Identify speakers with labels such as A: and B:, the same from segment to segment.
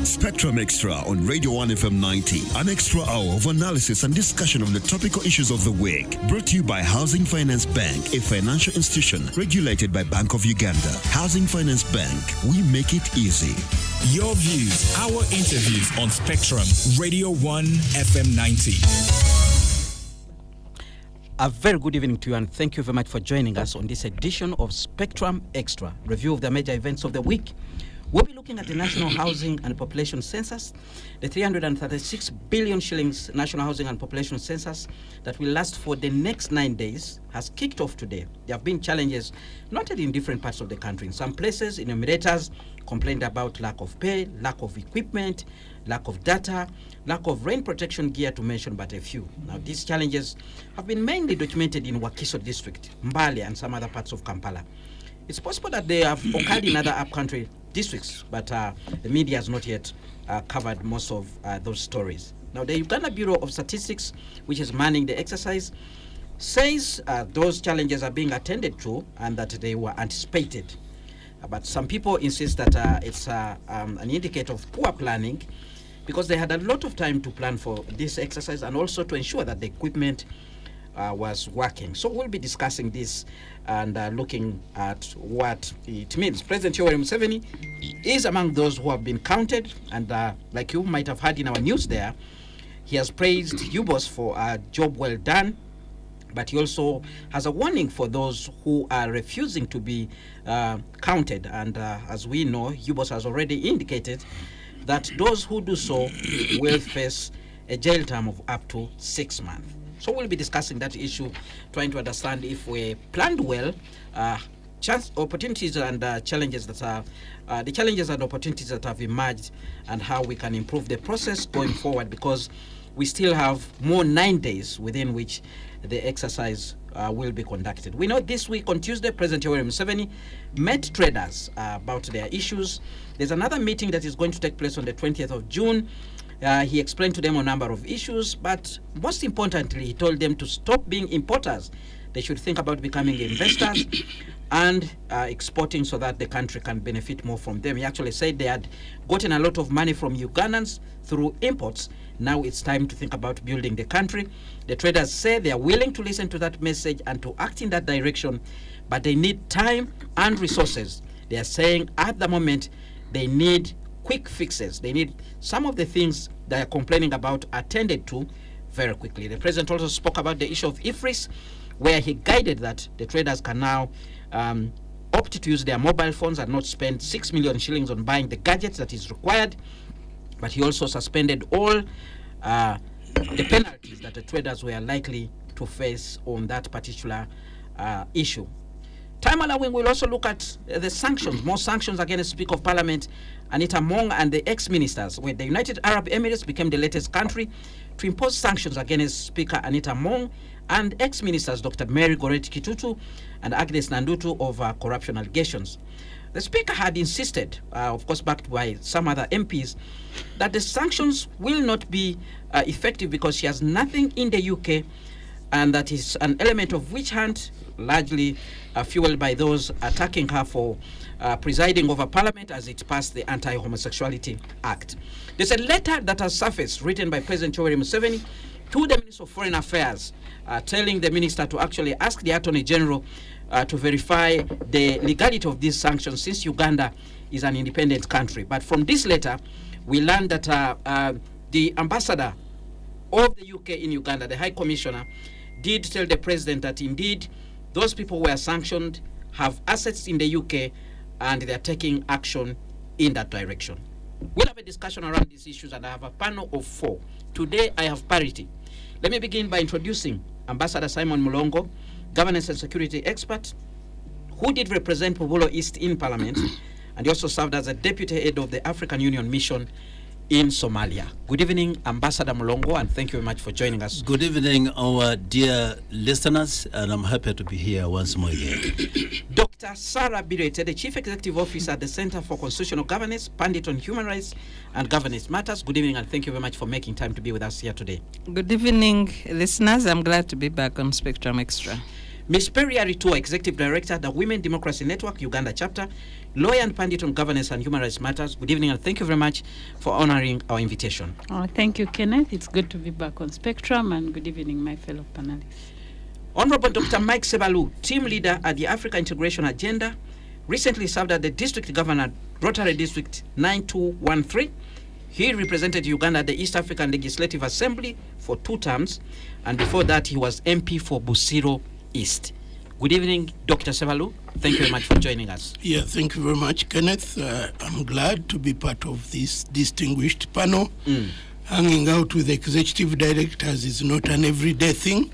A: Spectrum Extra on Radio 1 FM 90. An extra hour of analysis and discussion of the topical issues of the week. Brought to you by Housing Finance Bank, a financial institution regulated by Bank of Uganda. Housing Finance Bank, we make it easy.
B: Your views, our interviews on Spectrum, Radio 1 FM 90.
C: A very good evening to you, and thank you very much for joining us on this edition of Spectrum Extra, review of the major events of the week. We'll be looking at the National Housing and Population Census, the 336 billion shillings National Housing and Population Census that will last for the next 9 days has kicked off today. There have been challenges noted in different parts of the country. In some places, enumerators complained about lack of pay, lack of equipment, lack of data, lack of rain protection gear, to mention but a few. Now, these challenges have been mainly documented in Wakiso district, Mbale, and some other parts of Kampala. It's possible that they have occurred in other upcountry districts, but the media has not yet covered most of those stories. Now, the Uganda Bureau of Statistics, which is manning the exercise, says those challenges are being attended to and that they were anticipated. But some people insist that it's an indicator of poor planning, because they had a lot of time to plan for this exercise and also to ensure that the equipment was working. So we'll be discussing this and looking at what it means. President Yoweri Museveni is among those who have been counted, and like you might have heard in our news there, he has praised UBOS for a job well done, but he also has a warning for those who are refusing to be counted. And as we know, UBOS has already indicated that those who do so will face a jail term of up to 6 months. So we'll be discussing that issue, trying to understand if we planned well, opportunities and challenges that are the challenges and opportunities that have emerged, and how we can improve the process going forward, because we still have more 9 days within which the exercise will be conducted. We know this week on Tuesday, President Yoweri Museveni met traders about their issues. There's another meeting that is going to take place on the 20th of June. He explained to them a number of issues, but most importantly, he told them to stop being importers. They should think about becoming investors and exporting, so that the country can benefit more from them. He actually said they had gotten a lot of money from Ugandans through imports. Now it's time to think about building the country. The traders say they are willing to listen to that message and to act in that direction, but they need time and resources. They are saying at the moment they need quick fixes. They need some of the things they are complaining about attended to very quickly. The president also spoke about the issue of IFRIS, where he guided that the traders can now opt to use their mobile phones and not spend 6 million shillings on buying the gadgets that is required. But he also suspended all the penalties that the traders were likely to face on that particular issue. Time allowing, we'll also look at the sanctions, more sanctions against Speaker of Parliament Anita Mong and the ex-ministers, where the United Arab Emirates became the latest country to impose sanctions against Speaker Anita Mong and ex-ministers Dr. Mary Goretti Kitutu and Agnes Nandutu over corruption allegations. The Speaker had insisted, of course backed by some other MPs, that the sanctions will not be effective because she has nothing in the UK, and that is an element of witch hunt, largely fueled by those attacking her for presiding over Parliament as it passed the Anti-Homosexuality Act. There's a letter that has surfaced, written by President Yoweri Museveni to the Minister of Foreign Affairs, telling the minister to actually ask the Attorney General to verify the legality of these sanctions, since Uganda is an independent country. But from this letter, we learned that the ambassador of the UK in Uganda, the High Commissioner, did tell the president that indeed those people who were sanctioned have assets in the UK and they're taking action in that direction. We'll have a discussion around these issues, and I have a panel of 4. Today I have parity. Let me begin by introducing Ambassador Simon Mulongo, governance and security expert, who did represent Pubulo East in Parliament, and he also served as a deputy head of the African Union Mission in Somalia. Good evening, Ambassador Mulongo, and thank you very much for joining us.
D: Good evening, our dear listeners, and I'm happy to be here once more again.
C: Dr. Sarah Birete, the Chief Executive Officer at the Center for Constitutional Governance, Pundit on Human Rights and Governance Matters. Good evening, and thank you very much for making time to be with us here today.
E: Good evening, listeners. I'm glad to be back on Spectrum Extra.
C: Ms. Perry Aritua, Executive Director, the Women Democracy Network, Uganda chapter, lawyer and pundit on governance and human rights matters. Good evening, and thank you very much for honoring our invitation.
E: Thank you, Kenneth. It's good to be back on Spectrum, and good evening, my fellow panelists. Honorable
C: Dr. Mike Sebalu, team leader at the Africa Integration Agenda, recently served as the district governor, Rotary District 9213. He represented Uganda at the East African Legislative Assembly for 2 terms, and before that he was MP for Busiro East. Good evening, Dr. Sebalu. Thank you very much for joining us.
F: Yeah, thank you very much, Kenneth. I'm glad to be part of this distinguished panel. Hanging out with executive directors is not an everyday thing,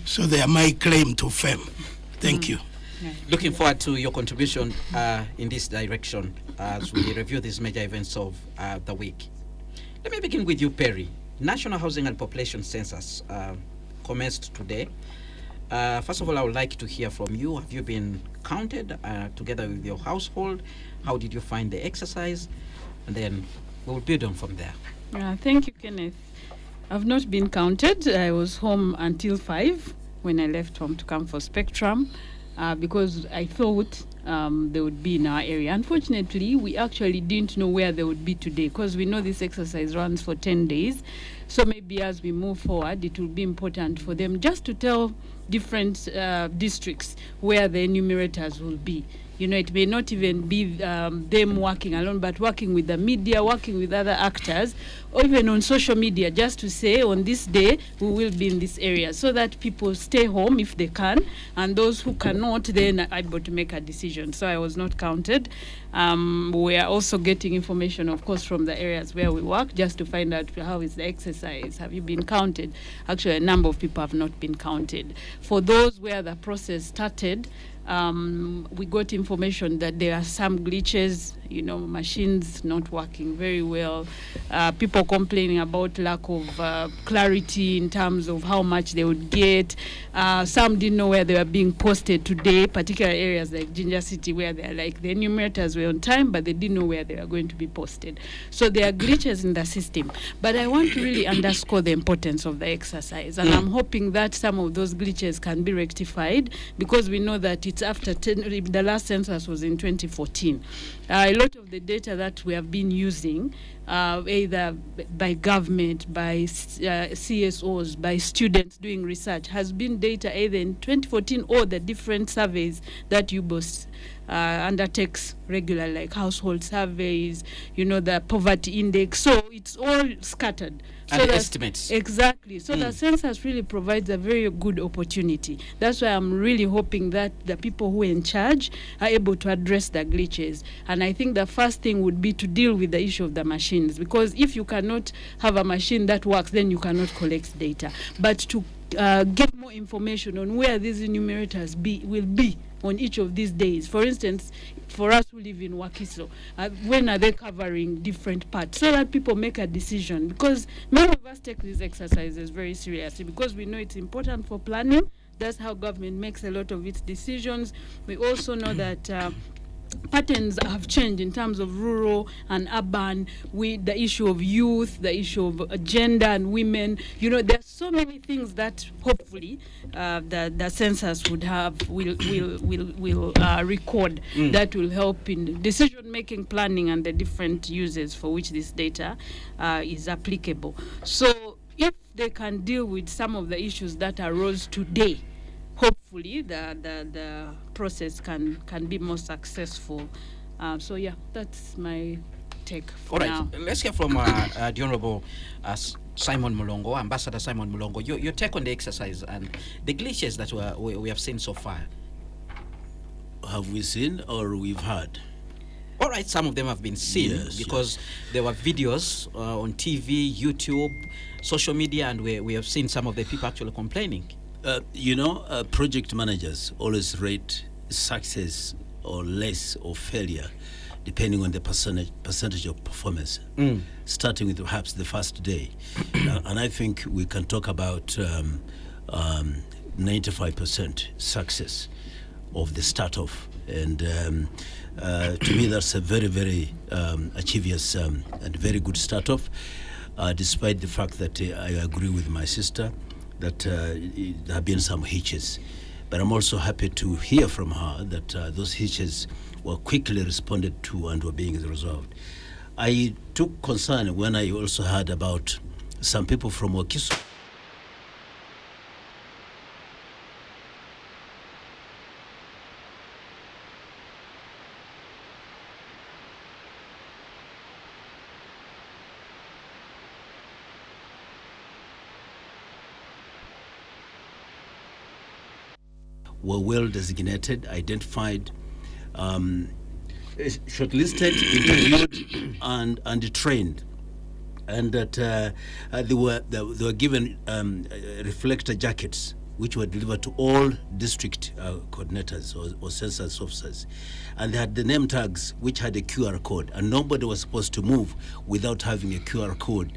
F: so they are my claim to fame. Thank you.
C: Looking forward to your contribution in this direction as we review these major events of the week. Let me begin with you, Perry. National Housing and Population Census commenced today. First of all, I would like to hear from you. Have you been counted together with your household? How did you find the exercise? And then we'll build on from there.
E: Thank you, Kenneth. I've not been counted. I was home until 5 when I left home to come for Spectrum because I thought they would be in our area. Unfortunately, we actually didn't know where they would be today because we know this exercise runs for 10 days. So maybe as we move forward, it will be important for them just to tell different districts where the enumerators will be. You know, it may not even be them working alone, but working with the media, working with other actors, or even on social media, just to say on this day we will be in this area, so that people stay home if they can, and those who cannot then are able to make a decision. So I was not counted. We are also getting information, of course, from the areas where we work, just to find out how is the exercise. Have you been counted? Actually, a number of people have not been counted. For those where the process started, we got information that there are some glitches, you know, machines not working very well, people complaining about lack of clarity in terms of how much they would get. Some didn't know where they were being posted today, particular areas like Ginger City where they're like the enumerators were on time, but they didn't know where they were going to be posted. So there are glitches in the system. But I want to really underscore the importance of the exercise, and I'm hoping that some of those glitches can be rectified, because we know that it's after the last census was in 2014. A lot of the data that we have been using, either by government, by CSOs, by students doing research, has been data either in 2014 or the different surveys that UBOS undertakes regularly, like household surveys, you know, the poverty index. So it's all scattered. So
C: and estimates.
E: Exactly. So the census really provides a very good opportunity. That's why I'm really hoping that the people who are in charge are able to address the glitches. And I think the first thing would be to deal with the issue of the machines, because if you cannot have a machine that works, then you cannot collect data. But to get more information on where these enumerators will be on each of these days. For instance, for us who live in Wakiso, when are they covering different parts, so that people make a decision? Because many of us take these exercises very seriously, because we know it's important for planning. That's how government makes a lot of its decisions. We also know that patterns have changed in terms of rural and urban, with the issue of youth, the issue of gender and women. You know, there's so many things that hopefully the census will record that will help in decision making, planning, and the different uses for which this data is applicable. So if they can deal with some of the issues that arose today, hopefully the process can be more successful. So yeah, that's my take for now.
C: All right, let's hear from the Honorable Simon Mulongo, Ambassador Simon Mulongo. Your take on the exercise and the glitches that we have seen so far.
D: Have we seen or we've heard?
C: All right, some of them have been seen, because there were videos on TV, YouTube, social media, and we have seen some of the people actually complaining.
D: Project managers always rate success or less or failure depending on the percentage of performance, starting with perhaps the first day. And I think we can talk about 95% success of the start off. And to me, that's a very, very achievous and very good start off, despite the fact that I agree with my sister that there have been some hitches. But I'm also happy to hear from her that those hitches were quickly responded to and were being resolved. I took concern when I also heard about some people from Wakiso. Were well designated, identified, shortlisted, interviewed, and trained, and that they were given reflector jackets, which were delivered to all district coordinators or census officers, and they had the name tags which had a QR code, and nobody was supposed to move without having a QR code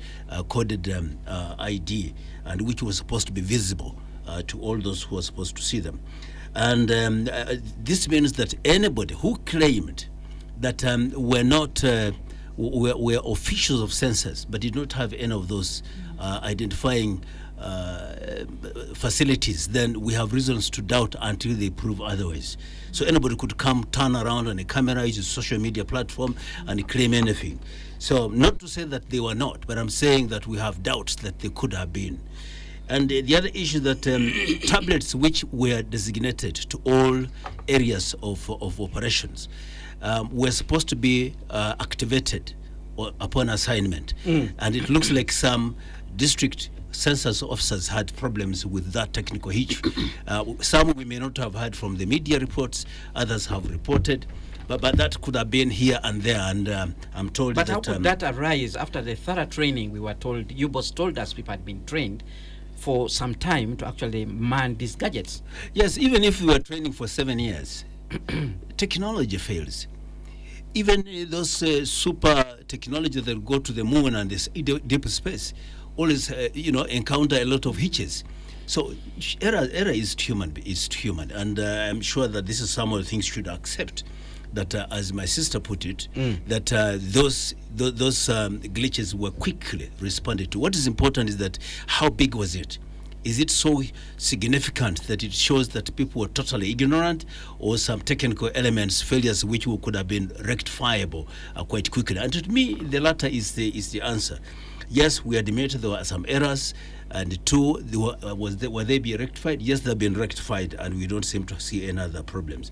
D: coded ID, and which was supposed to be visible to all those who were supposed to see them. And this means that anybody who claimed that were not were officials of census but did not have any of those identifying facilities, then we have reasons to doubt until they prove otherwise. So anybody could come, turn around on a camera, use a social media platform, and claim anything. So not to say that they were not, but I'm saying that we have doubts that they could have been. And the other issue that tablets which were designated to all areas of operations were supposed to be activated upon assignment. And it looks like some district census officers had problems with that technical hitch. Some we may not have heard from the media reports, others have reported. But that could have been here and there, and I'm told
C: but
D: that...
C: But how could that arise after the thorough training? We were told, you boss told us people had been trained for some time to actually man these gadgets.
D: Yes, even if we were training for 7 years, technology fails. Even those super technology that go to the moon and this deep space always, encounter a lot of hitches. So error is human, and I'm sure that this is some of the things should accept. That, as my sister put it, that those glitches were quickly responded to. What is important is that how big was it? Is it so significant that it shows that people were totally ignorant, or some technical elements, failures which could have been rectifiable quite quickly? And to me, the latter is the answer. Yes, we admit there were some errors, and two, were they being rectified? Yes, they've been rectified, and we don't seem to see any other problems.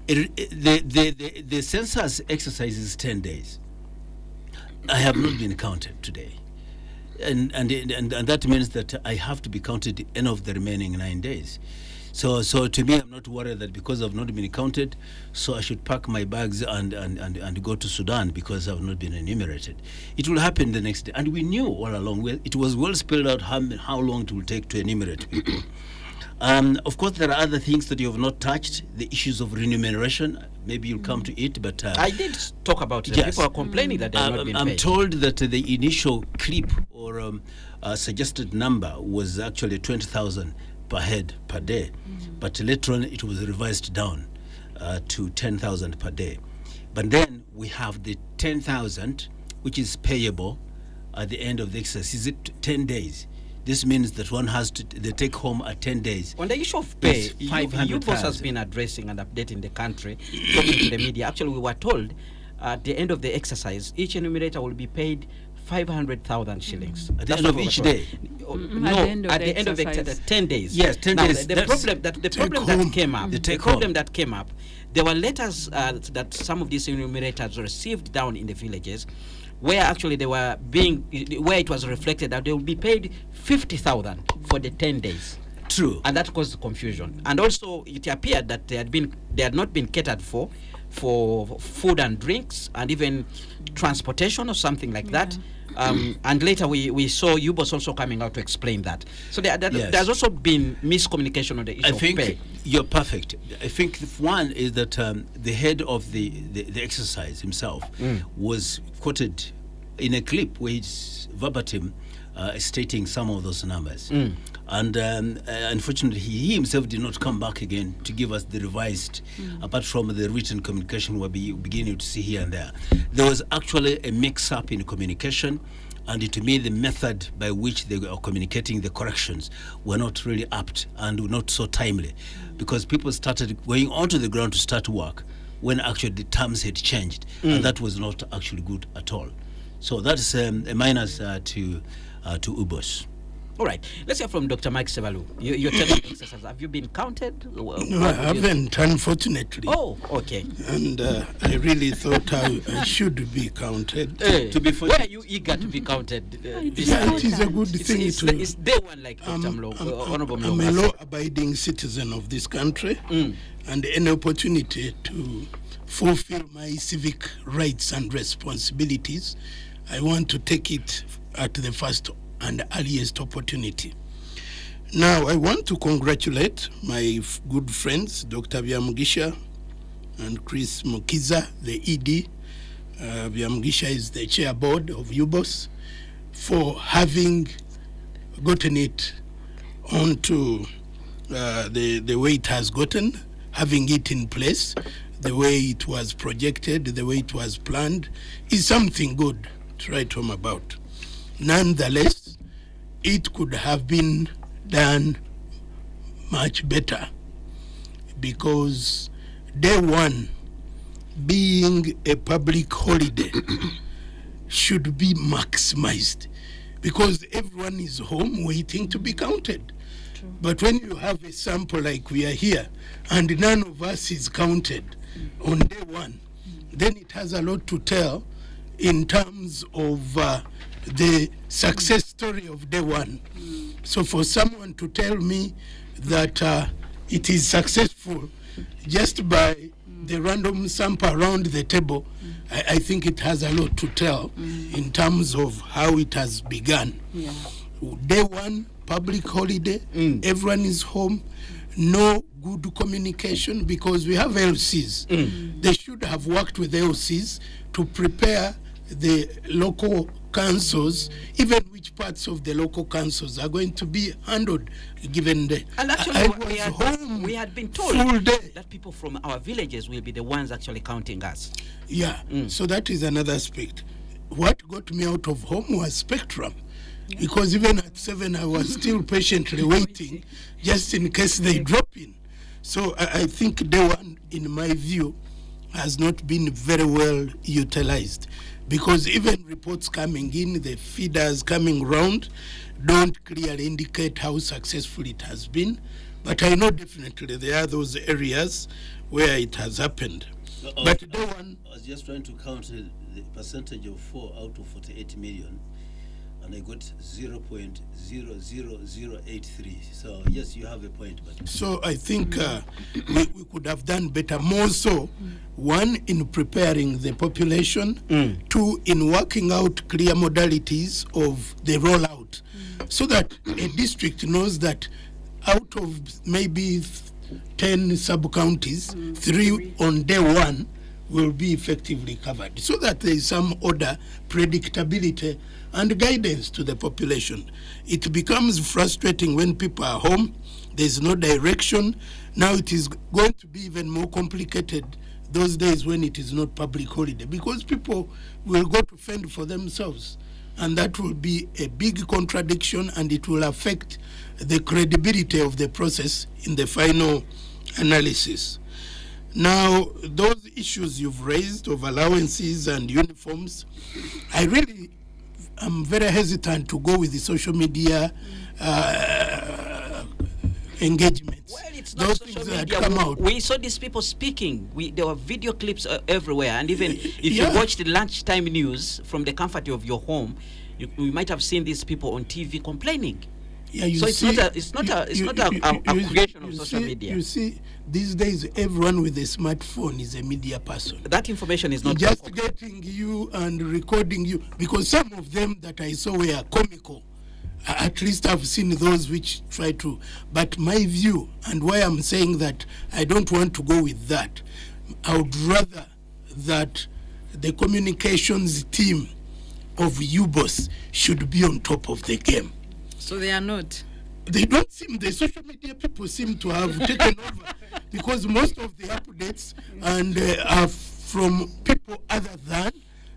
D: The census exercise is 10 days. I have not been counted today. And that means that I have to be counted any of the remaining 9 days. So to me, I'm not worried that because I've not been counted, so I should pack my bags and go to Sudan because I've not been enumerated. It will happen the next day. And we knew all along, it was well spelled out how long it will take to enumerate people. Of course, there are other things that you have not touched, the issues of remuneration. Maybe you'll come to it, but...
C: I did talk about it. Yes. People are complaining that they have not been paid.
D: I'm told that the initial clip or suggested number was actually 20,000 per head per day. But later on, it was revised down to 10,000 per day. But then we have the 10,000, which is payable at the end of the exercise. Is it 10 days? This means that one has to take home at 10 days.
C: On the issue of pay, UPOS has been addressing and updating the country, talking to the media. Actually, we were told at the end of the exercise, each enumerator will be paid 500,000 shillings.
D: At the end of each day?
C: No, at the end of the exercise, 10 days.
D: Yes, 10 days.
C: The problem that came up, there were letters that some of these enumerators received down in the villages, where actually where it was reflected that they will be paid 50,000 for the 10 days.
D: True.
C: And that caused confusion. And also it appeared that they had not been catered for food and drinks and even transportation or something like that. And later we saw UBOS also coming out to explain that. So there's also been miscommunication on the issue of pay.
D: I think you're perfect. I think one is that the head of the exercise himself was quoted in a clip where he's verbatim stating some of those numbers. And unfortunately, he himself did not come back again to give us the revised, apart from the written communication we're beginning to see here and there. There was actually a mix-up in communication, And to me, the method by which they were communicating the corrections were not really apt and were not so timely, because people started going onto the ground to start work when actually the terms had changed, and that was not actually good at all. So that's a minus to UBOS.
C: All right, let's hear from Dr. Mike Sebalu. You're telling exercise. Have you been counted?
F: No, I haven't, unfortunately.
C: Oh, okay.
F: And I really thought I should be counted.
C: To be why are you eager to be counted?
F: Yeah, it is a good thing
C: it's day one, like Dr. Honorable
F: I'm a law-abiding citizen of this country, and any opportunity to fulfill my civic rights and responsibilities, I want to take it at the first and earliest opportunity. Now, I want to congratulate my good friends, Dr. Byamugisha and Chris Mukiza, the ED. Byamugisha is the chair board of UBOS, for having gotten it onto the way it has gotten, having it in place, the way it was projected, the way it was planned, is something good to write home about. Nonetheless, it could have been done much better, because day one, being a public holiday, should be maximized, because everyone is home waiting to be counted. True. But when you have a sample like we are here, and none of us is counted on day one, then it has a lot to tell in terms of the success story of day one. So for someone to tell me that it is successful just by the random sample around the table, I think it has a lot to tell in terms of how it has begun. Yeah. Day one, public holiday, everyone is home, no good communication, because we have LCs. They should have worked with LCs to prepare the local councils, even which parts of the local councils are going to be handled, given the...
C: And actually, we had been told that people from our villages will be the ones actually counting us.
F: Yeah, so that is another aspect. What got me out of home was Spectrum, because even at 7 I was still patiently waiting, just in case they drop in. So I think day one, in my view, has not been very well utilized, because even reports coming in, the feeders coming round, don't clearly indicate how successful it has been. But I know definitely there are those areas where it has happened. But day one...
D: I was just trying to count the percentage of 4 out of 48 million, and I got 0.00083. So yes, you have a point. But
F: so I think we could have done better, more so, one, in preparing the population, two, in working out clear modalities of the rollout, so that a district knows that out of maybe 10 sub-counties, 3 on day one will be effectively covered, so that there is some order, predictability, and guidance to the population. It becomes frustrating when people are home, there's no direction. Now it is going to be even more complicated those days when it is not public holiday, because people will go to fend for themselves, and that will be a big contradiction, and it will affect the credibility of the process in the final analysis. Now, those issues you've raised of allowances and uniforms, I really am very hesitant to go with the social media engagements.
C: Well, it's not social media. We saw these people speaking. There were video clips everywhere, and even if you watched the lunchtime news from the comfort of your home, you might have seen these people on TV complaining.
F: Yeah,
C: so it's not a creation of social media.
F: You see, these days everyone with a smartphone is a media person.
C: That information is not
F: just getting you and recording you, because some of them that I saw were comical. At least I've seen those which try to. But my view, and why I'm saying that I don't want to go with that, I would rather that the communications team of UBOS should be on top of the game.
G: So they are not.
F: They don't seem, the social media people seem to have taken over, because most of the updates and are from people other than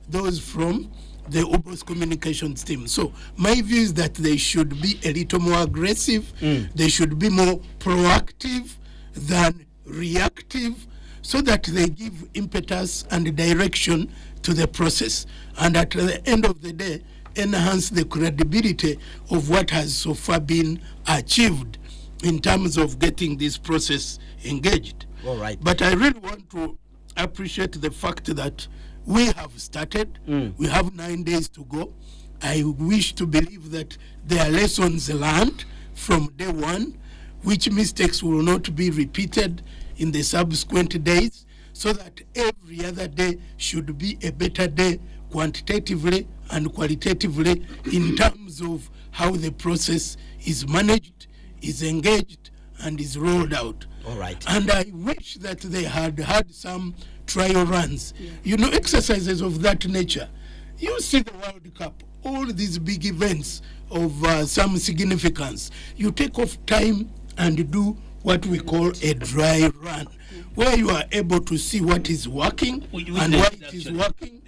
F: those from the Ubos communications team. So my view is that they should be a little more aggressive. They should be more proactive than reactive, so that they give impetus and direction to the process, and at the end of the day enhance the credibility of what has so far been achieved in terms of getting this process engaged.
C: All right.
F: But I really want to appreciate the fact that we have started. We have 9 days to go. I wish to believe that there are lessons learned from day one, which mistakes will not be repeated in the subsequent days, so that every other day should be a better day quantitatively and qualitatively in terms of how the process is managed, is engaged, and is rolled out.
C: All right.
F: And I wish that they had had some trial runs, exercises of that nature. You see the World Cup, all these big events of some significance. You take off time and do what we call a dry run, where you are able to see what is working and why it is working,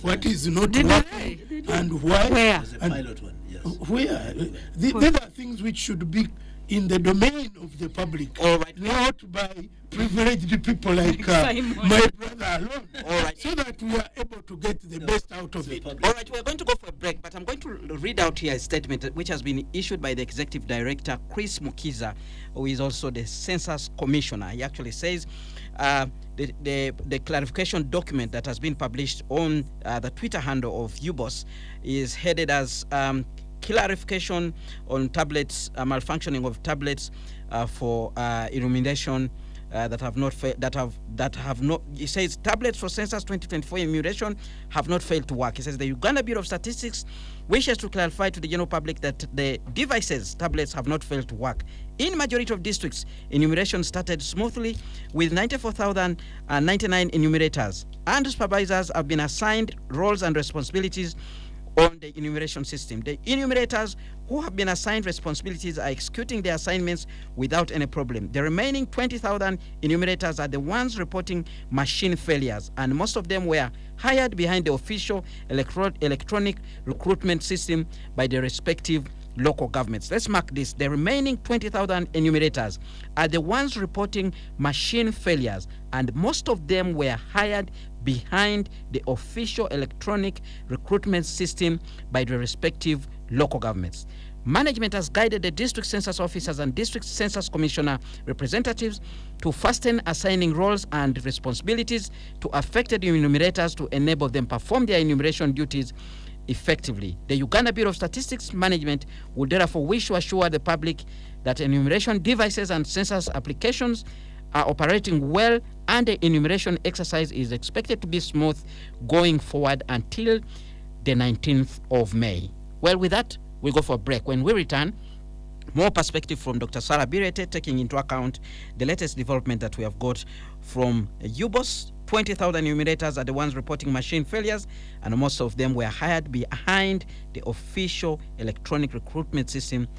F: what is not working, and why.
E: Where?
F: And
D: Pilot one, yes.
F: where. These are things which should be in the domain of the public,
C: All right.
F: not by privileged people like
E: Simon.
F: my brother alone.
C: All right.
F: So that we are able to get the best out of it.
C: All right, we're going to go for a break, but I'm going to read out here a statement which has been issued by the Executive Director, Chris Mukiza, who is also the Census Commissioner. He actually says the clarification document that has been published on the Twitter handle of UBOS is headed as clarification on tablets, malfunctioning of tablets for illumination that have not. It says tablets for Census 2024 enumeration have not failed to work. It says the Uganda Bureau of Statistics wishes to clarify to the general public that the devices, tablets, have not failed to work. In majority of districts, enumeration started smoothly with 94,099 enumerators, and supervisors have been assigned roles and responsibilities on the enumeration system. The enumerators who have been assigned responsibilities are executing their assignments without any problem. The remaining 20,000 enumerators are the ones reporting machine failures, and most of them were hired behind the official electronic recruitment system by the respective local governments. Let's mark this. The remaining 20,000 enumerators are the ones reporting machine failures, and most of them were hired behind the official electronic recruitment system by the respective local governments. Management has guided the district census officers and district census commissioner representatives to fasten assigning roles and responsibilities to affected enumerators to enable them perform their enumeration duties effectively. The Uganda Bureau of Statistics management would therefore wish to assure the public that enumeration devices and census applications are operating well, and the enumeration exercise is expected to be smooth going forward until the 19th of May. Well, with that, we'll go for a break. When we return, more perspective from Dr. Sarah Birete, taking into account the latest development that we have got from UBOS. 20,000 enumerators are the ones reporting machine failures, and most of them were hired behind the official electronic recruitment system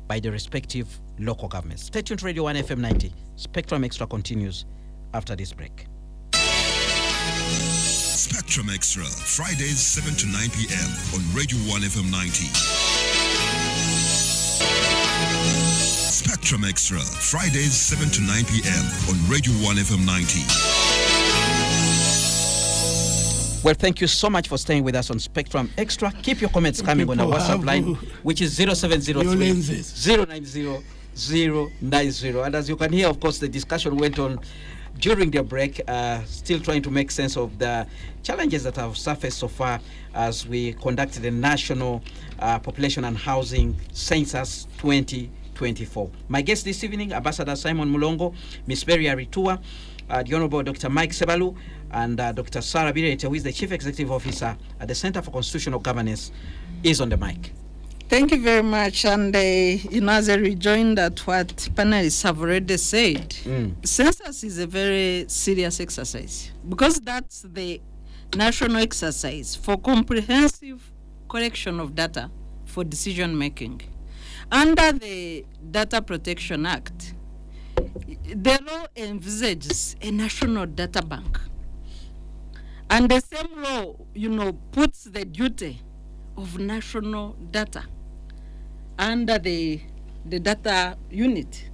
C: by the respective local governments. Stay tuned to Radio 1 FM 90. Spectrum Extra continues after this break.
A: Spectrum Extra, Fridays 7 to 9 p.m. on Radio 1 FM 90. Spectrum Extra, Fridays 7 to 9 p.m. on Radio 1 FM 90.
C: Well, thank you so much for staying with us on Spectrum Extra. Keep your comments coming on our WhatsApp line, which is 0703 090 090. And as you can hear, of course, the discussion went on during the break, still trying to make sense of the challenges that have surfaced so far as we conducted the National Population and Housing Census 2024. My guest this evening, Ambassador Simon Mulongo, Ms. Mary Aritua, the Honorable Dr. Mike Sebalu, and Dr. Sarah Birete, who is the Chief Executive Officer at the Center for Constitutional Governance, is on the mic.
G: Thank you very much. And, as a rejoinder to what panelists have already said, census is a very serious exercise because that's the national exercise for comprehensive collection of data for decision making. Under the Data Protection Act, the law envisages a national data bank. And the same law, puts the duty of national data under the data unit.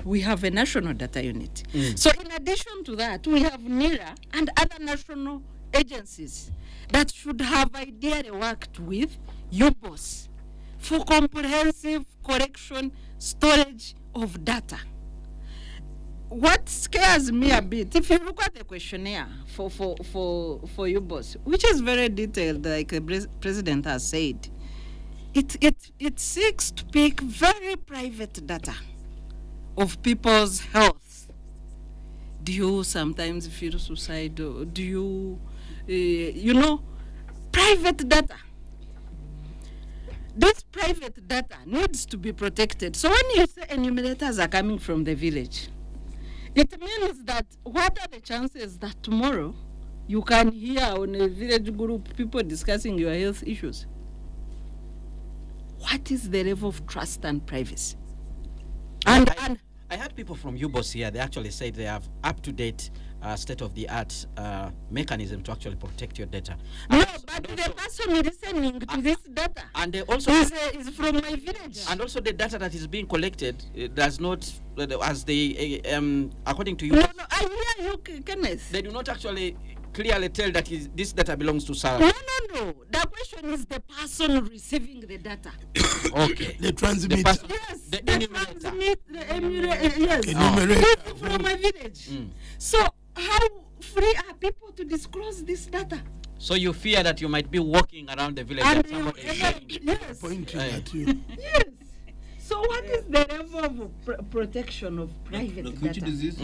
G: We have a national data unit. So in addition to that, we have NIRA and other national agencies that should have ideally worked with UBOS for comprehensive collection, storage of data. What scares me a bit, if you look at the questionnaire for UBOS, which is very detailed, like the president has said, it seeks to pick very private data of people's health. Do you sometimes feel suicidal? Do you, private data. This private data needs to be protected. So when you say enumerators are coming from the village, it means that what are the chances that tomorrow you can hear on a village group people discussing your health issues? What is the level of trust and privacy? And
C: I had people from UBOS here. They actually said they have up-to-date, state-of-the-art mechanism to actually protect your data.
G: No, but the person listening to this data
C: and they also
G: is from my village.
C: And also the data that is being collected does not, as they, according to you,
G: No, I hear you, Kenneth.
C: they do not actually clearly tell that this data belongs to Sarah.
G: No. The question is the person receiving the data.
C: Okay.
F: The transmitter.
G: Yes,
C: The
G: the
C: enumerator.
G: transmit, the emulator, yes.
F: Enumerator.
G: This is from my village. So how free are people to disclose this data?
C: So you fear that you might be walking around the village
G: And
C: and somebody is saying,
G: yes.
F: Pointing
C: Aye.
F: at you.
G: Yes. So what is the level of protection of private
D: Which
G: data?
D: disease?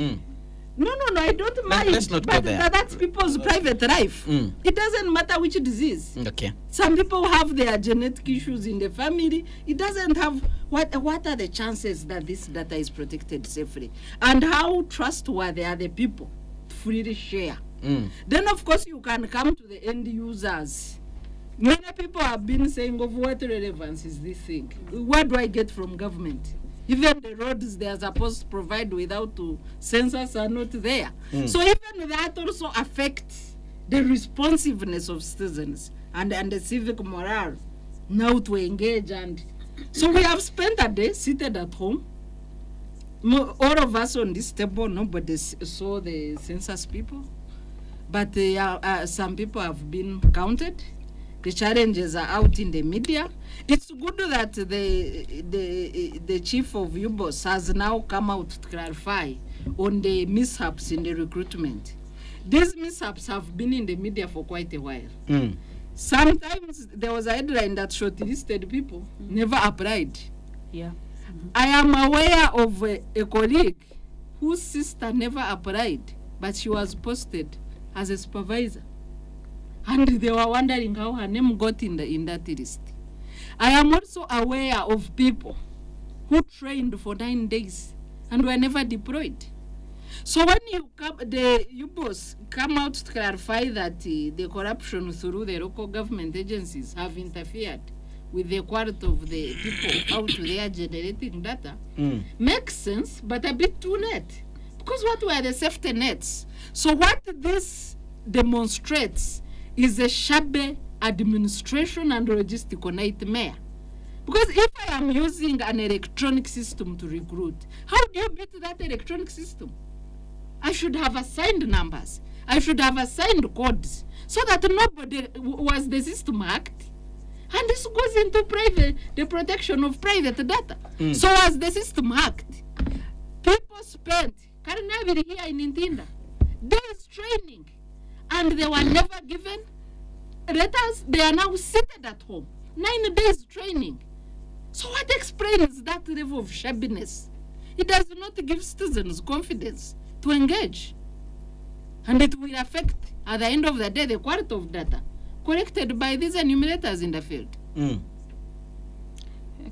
G: No, I don't mind.
C: let's not go
G: but
C: there.
G: That's people's private life. It doesn't matter which disease.
C: Okay.
G: Some people have their genetic issues in the family. It doesn't have what are the chances that this data is protected safely? And how trustworthy are the people to freely share? Then of course you can come to the end users. Many people have been saying of what relevance is this thing? What do I get from government? Even the roads they are supposed to provide without census are not there. So even that also affects the responsiveness of citizens and the civic morale now to engage. And so we have spent a day seated at home. All of us on this table, nobody saw the census people, but some people have been counted. The challenges are out in the media. It's good that the chief of UBOS has now come out to clarify on the mishaps in the recruitment. These mishaps have been in the media for quite a while. Sometimes there was a headline that shortlisted people never applied.
E: Yeah.
G: I am aware of a colleague whose sister never applied, but she was posted as a supervisor. And they were wondering how her name got in that list. I am also aware of people who trained for 9 days and were never deployed. So when the UBOS come out to clarify that the corruption through the local government agencies have interfered with the quality of the people out there generating data, makes sense, but a bit too late. Because what were the safety nets? So what this demonstrates is a shabby administration and logistical nightmare. Because if I am using an electronic system to recruit, how do you beat that electronic system? I should have assigned numbers. I should have assigned codes so that nobody was the system hacked. And this goes into the protection of private data. So as the system hacked, people spent, Karnaviri here in Intinda, days training. And they were never given letters. They are now seated at home. 9 days training. So what explains that level of shabbiness? It does not give citizens confidence to engage. And it will affect, at the end of the day, the quality of data collected by these enumerators in the field.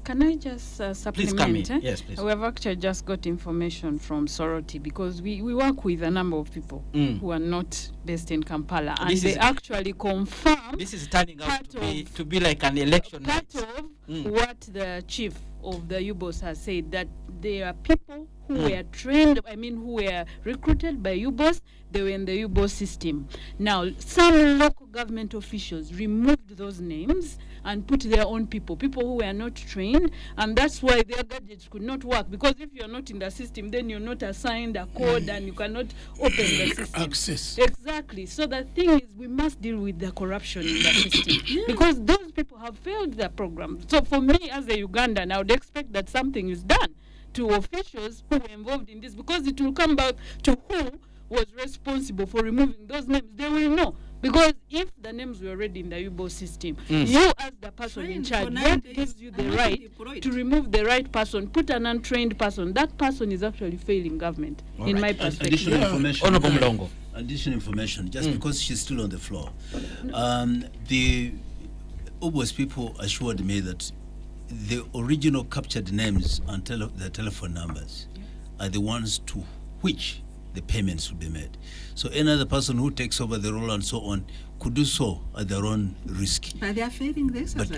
E: Can I just supplement?
C: Please come in. Yes, please.
E: We have actually just got information from Sorority because we work with a number of people who are not based in Kampala, and they actually confirm
C: This is turning out
E: part
C: to be like an election
E: part
C: night.
E: of what the chief of the UBOS has said, that there are people who were trained, who were recruited by UBOS, they were in the UBOS system. Now, some local government officials removed those names and put their own people who were not trained, and that's why their gadgets could not work, because if you're not in the system, then you're not assigned a code and you cannot open the system.
F: Access.
E: Exactly. So the thing is, we must deal with the corruption in the system, because those people have failed the program. So for me, as a Ugandan, I would expect that something is done to officials who were involved in this, because it will come back to who was responsible for removing those names. They will know, because if the names were already in the UBO system, you as the person in charge, what gives you the right to remove the right person, put an untrained person? That person is actually failing government, in my perspective.
D: Additional information.
C: Honorable Mlongo.
D: Additional information, just because she's still on the floor. The UBOS people assured me that the original captured names and the telephone numbers are the ones to which the payments will be made. So any other person who takes over the role and so on could do so at their own risk.
G: But they are failing the exercise.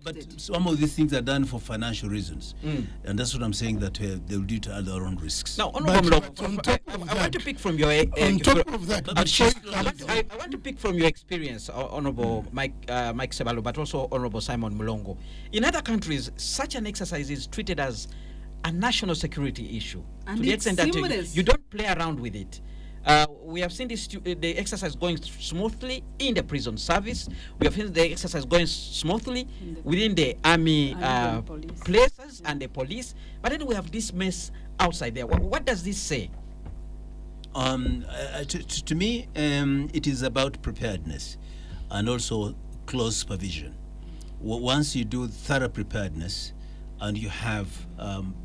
D: But some of these things are done for financial reasons, and that's what I'm saying, that they'll do it at their own risks.
C: Now, Honorable Mlongo, I want to pick from your
F: on top of that,
C: I want to pick from your experience, Honorable Mike Sebalo, but also Honorable Simon Mlongo. In other countries, such an exercise is treated as a national security issue,
G: and
C: to the extent that
G: seamless.
C: you don't play around with it. We have seen the exercise going smoothly in the prison service. We have seen the exercise going smoothly within the army places and the police. But then we have this mess outside there. What does this say?
D: To me, it is about preparedness and also close supervision. Once you do thorough preparedness and you have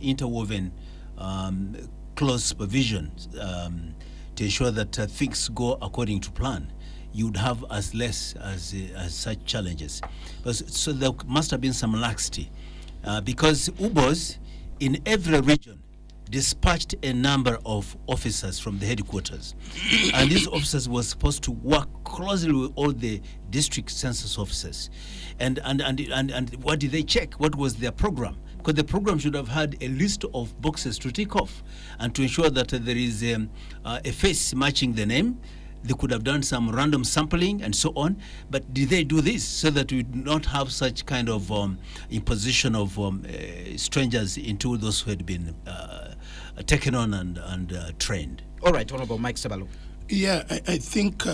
D: interwoven close supervision to ensure that things go according to plan, you would have as less as such challenges. So there must have been some laxity, because UBOS in every region dispatched a number of officers from the headquarters, and these officers were supposed to work closely with all the district census officers. And what did they check? What was their program? Because the program should have had a list of boxes to tick off, and to ensure that there is a face matching the name. They could have done some random sampling and so on, but did they do this so that we do not have such kind of imposition of strangers into those who had been taken on and trained?
C: All right, Honorable Mike Sebalo.
F: Yeah, I think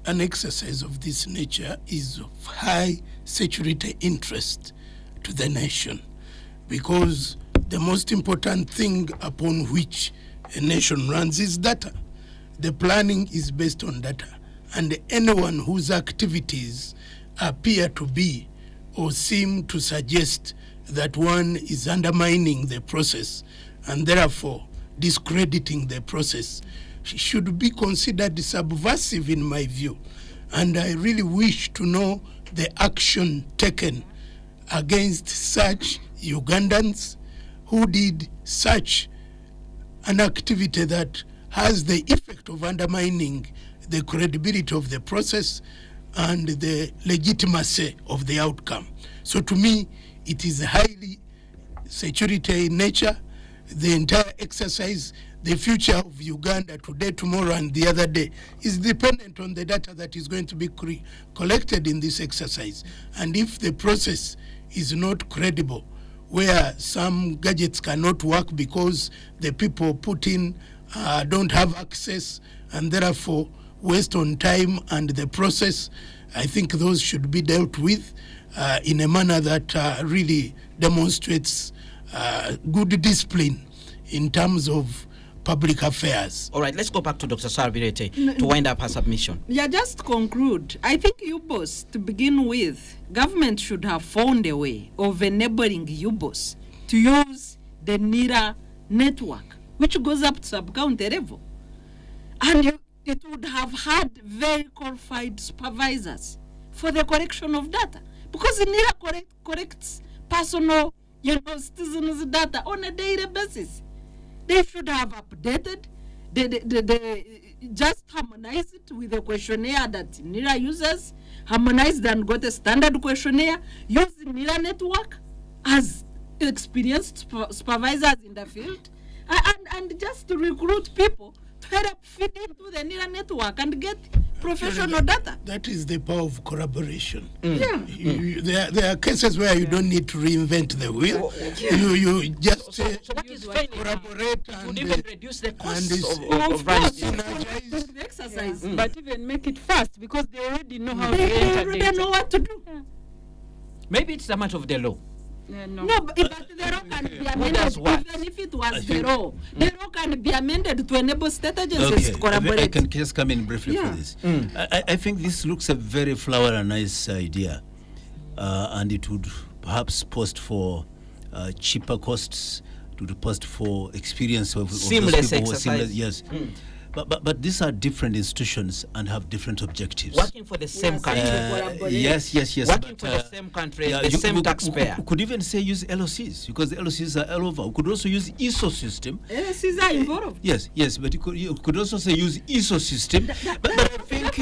F: an exercise of this nature is of high security interest to the nation, because the most important thing upon which a nation runs is data. The planning is based on data, and anyone whose activities appear to be or seem to suggest that one is undermining the process and therefore discrediting the process should be considered subversive, in my view. And I really wish to know the action taken against such Ugandans who did such an activity that has the effect of undermining the credibility of the process and the legitimacy of the outcome. So to me, it is highly security in nature. The entire exercise, the future of Uganda today, tomorrow, and the other day is dependent on the data that is going to be collected in this exercise. And if the process is not credible, where some gadgets cannot work because the people put in don't have access and therefore waste on time and the process, I think those should be dealt with in a manner that really demonstrates good discipline in terms of public affairs.
C: All right, let's go back to Dr. Sarvirete to wind up her submission.
G: Yeah, just to conclude, I think UBOS, to begin with, government should have found a way of enabling UBOS to use the NIRA network, which goes up to sub-county level. And it would have had very qualified supervisors for the correction of data. Because NIRA corrects personal, citizens' data on a daily basis. They should have updated, they just harmonized it with the questionnaire that NIRA uses, harmonized and got a standard questionnaire, use the NIRA network as experienced supervisors in the field, and just to recruit people to help feed into the NIRA network and get professional data.
F: That is the power of collaboration.
G: Yeah.
F: There are cases where you don't need to reinvent the wheel. You just
C: So what is failing
F: collaborate
C: would
F: and
C: even reduce the cost
F: and
C: of running.
F: synergize.
G: The exercise.
E: But even make it fast because they already know how to
G: They
E: enter
G: already
E: data.
G: know what to do.
C: Maybe it's a matter of the law.
E: No.
G: No, but the law can be amended
C: does what?
G: even if it was the law. The law can be amended to enable state agencies
D: Okay,
G: to collaborate.
D: I can just come in briefly
G: Yeah.
D: for this. I think this looks a very flower and nice idea, and it would perhaps post for cheaper costs, to post for experience of
C: Seamless
D: those people who are
C: exercise.
D: Yes, but these are different institutions and have different objectives.
C: Working for the same
G: Yes,
C: country.
G: collaborate.
D: Yes.
C: Working
D: but,
C: for the same country,
D: yeah,
C: the
D: you-
C: same
D: we
C: taxpayer.
D: could even say use LOCs, because the LOCs are all over. We could also use ESO system.
G: LSCs are involved.
D: Yes, but you could also say use ESO system. But I think